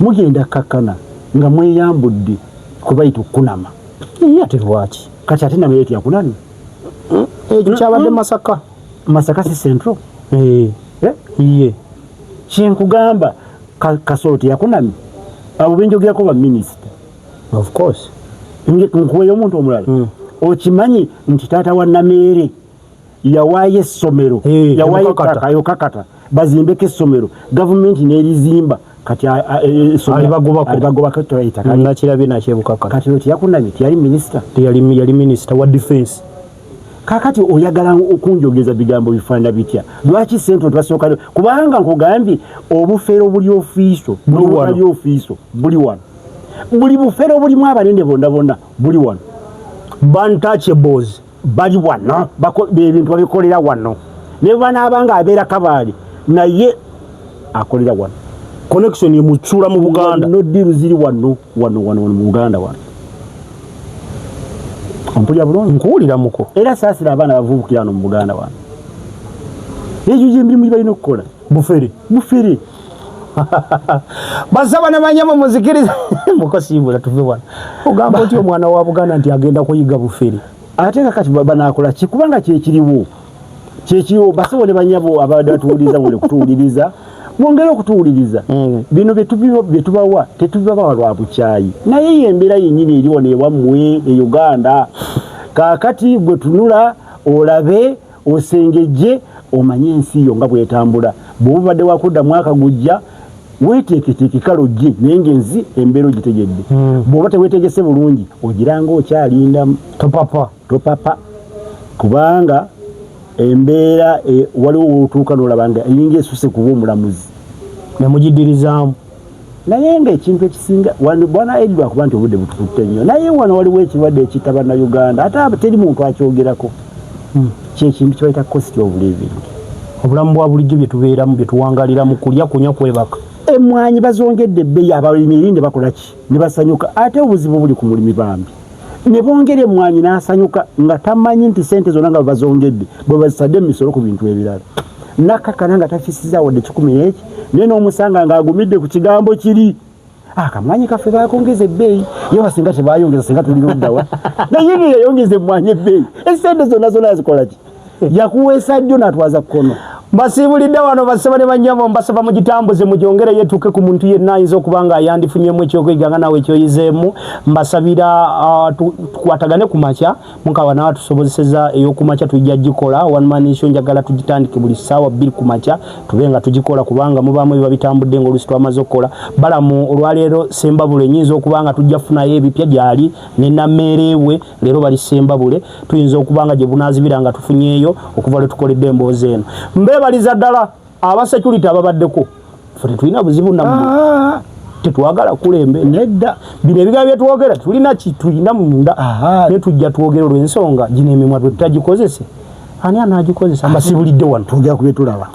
mugenda kakkana nga mweyambudde kubayita okunama ate lwaki kati ate Nameere tiyakunani ekyo kyabadde Masaka si Central ye kyenkugamba Kasolo teyakunami abo benjogerako ba minisita of course nkuweyo omuntu omulala okimanyi nti taata wa Nameere yawaayo essomero yawaayo kakata bazimbeko essomero gavumenti n'erizimba kati nakirabye nakyebukaka kati tiyakunami tiyali minisita yali minisita wa defense kakati oyagala okunjogeza bigambo bifaanana bitya lwaki Central tubasooka kubanga nkugambye obufeero buli ofiiso buli ofiiso buli wano buli bufeero bulimu abanene bonna buli wano untouchables bali wano ebintu babikolera wano ne banaabanga abeera Kabale naye akolera wano connection emutsula mu Buganda no deal ziri wano mu Buganda wano ampulya bulungi nkuwulira muko era saasira abaana bavubukira no mu Buganda wano ekyo gyemirimu balina okukola bufere basaba ne banyama muzikiriza mukosibula tuve wano ogamba oti omwana wa Buganda nti agenda kuyiga bufere ate kakati banakola kikubanga kyekiriwo basabo ne banyabo abadde batuwuliriza bole kutuwuliriza mwongere okutuwuliriza bino byetubawa tetubawa lwa bukyayi naye embeera yennyini eriwo newammwe e Uganda kakati gwe tunula olabe osengejje omanye ensi yo nga bwetambula bw'obadde wakudda mwaka gujja weeteeketeeke kalojje naye ng'ensi embeera ogitegedde bw'oba teweetegese bulungi ogiranga okyalinda topapa kubanga embeera waliwo wootuuka n'olabanga eyinga esuse kuba omulamuzi nemugidirizaamu naye ng'ekintu ekisinga bwana eri lwakuba nti obudde butukutte nnyo naye wano waliwo ekirwadde ekita bannayuganda ate teri muntu akyogerako kyekintu kibaita cost of living obulamu bwa bulijjo byetubeeramu byetuwangalira mu kulya kunywa kwebaka emmwanyi bazongedde ebbeeyi abalimi erinde bakola ki ne basanyuka ate obuzibu buli ku mulimi bambi ne bongera emmwanyi n'asanyuka nga tamanyi nti sente zonna nga bazongedde bwe bazisadde emisolo ku bintu ebirala nakakana nga tafisiza wadde 10 eki naye n'omusanga ng'agumidde ku kigambo kiri akamwanyi kaffe bakongeza ebbeeyi ye basinga tebayongeza singa tulina oddawa naye nga yayongeza emmwanyi ebbeeyi esente zonna yazikola ki yakuweesa ddyo n'atwaza kkono mbasiibulidde wano basaba ne banyabo mbasaba mugitambuze mugyongere yetuuke ku muntu yenna ayinza okuba nga ayandifunyemu ekyokuyiga nga naawe ekyoyizeemu mbasabira tukwatagane ku makya mukawa nawe tusobozeseza ey'okumakya tujja gikola one man show njagala tugitandike buli ssaawa 2 ku makya tube nga tugikola kubanga mubaamu biba bitambudde ng'oluusi twamaze okukola balamu olwaleero Sembabule nyinza okuba nga tujja kufunayo ebipya gyali ne nammeerewe leero bali Sembabule tuyinza okuba nga gye bunaazibira nga tufunyeeyo okuva lwe tukoledde emboozi eno baliza ddala aba security ababaddeko ffe tetulina buzibu nammwe tetwagala kulembe nedda bino ebigambo byetwogera tulina kitulina munda ne tujja twogera olw'ensonga gino emimwa twe tutagikozese ani anaagikozesa mbasibulidde wano tujja kubitulaba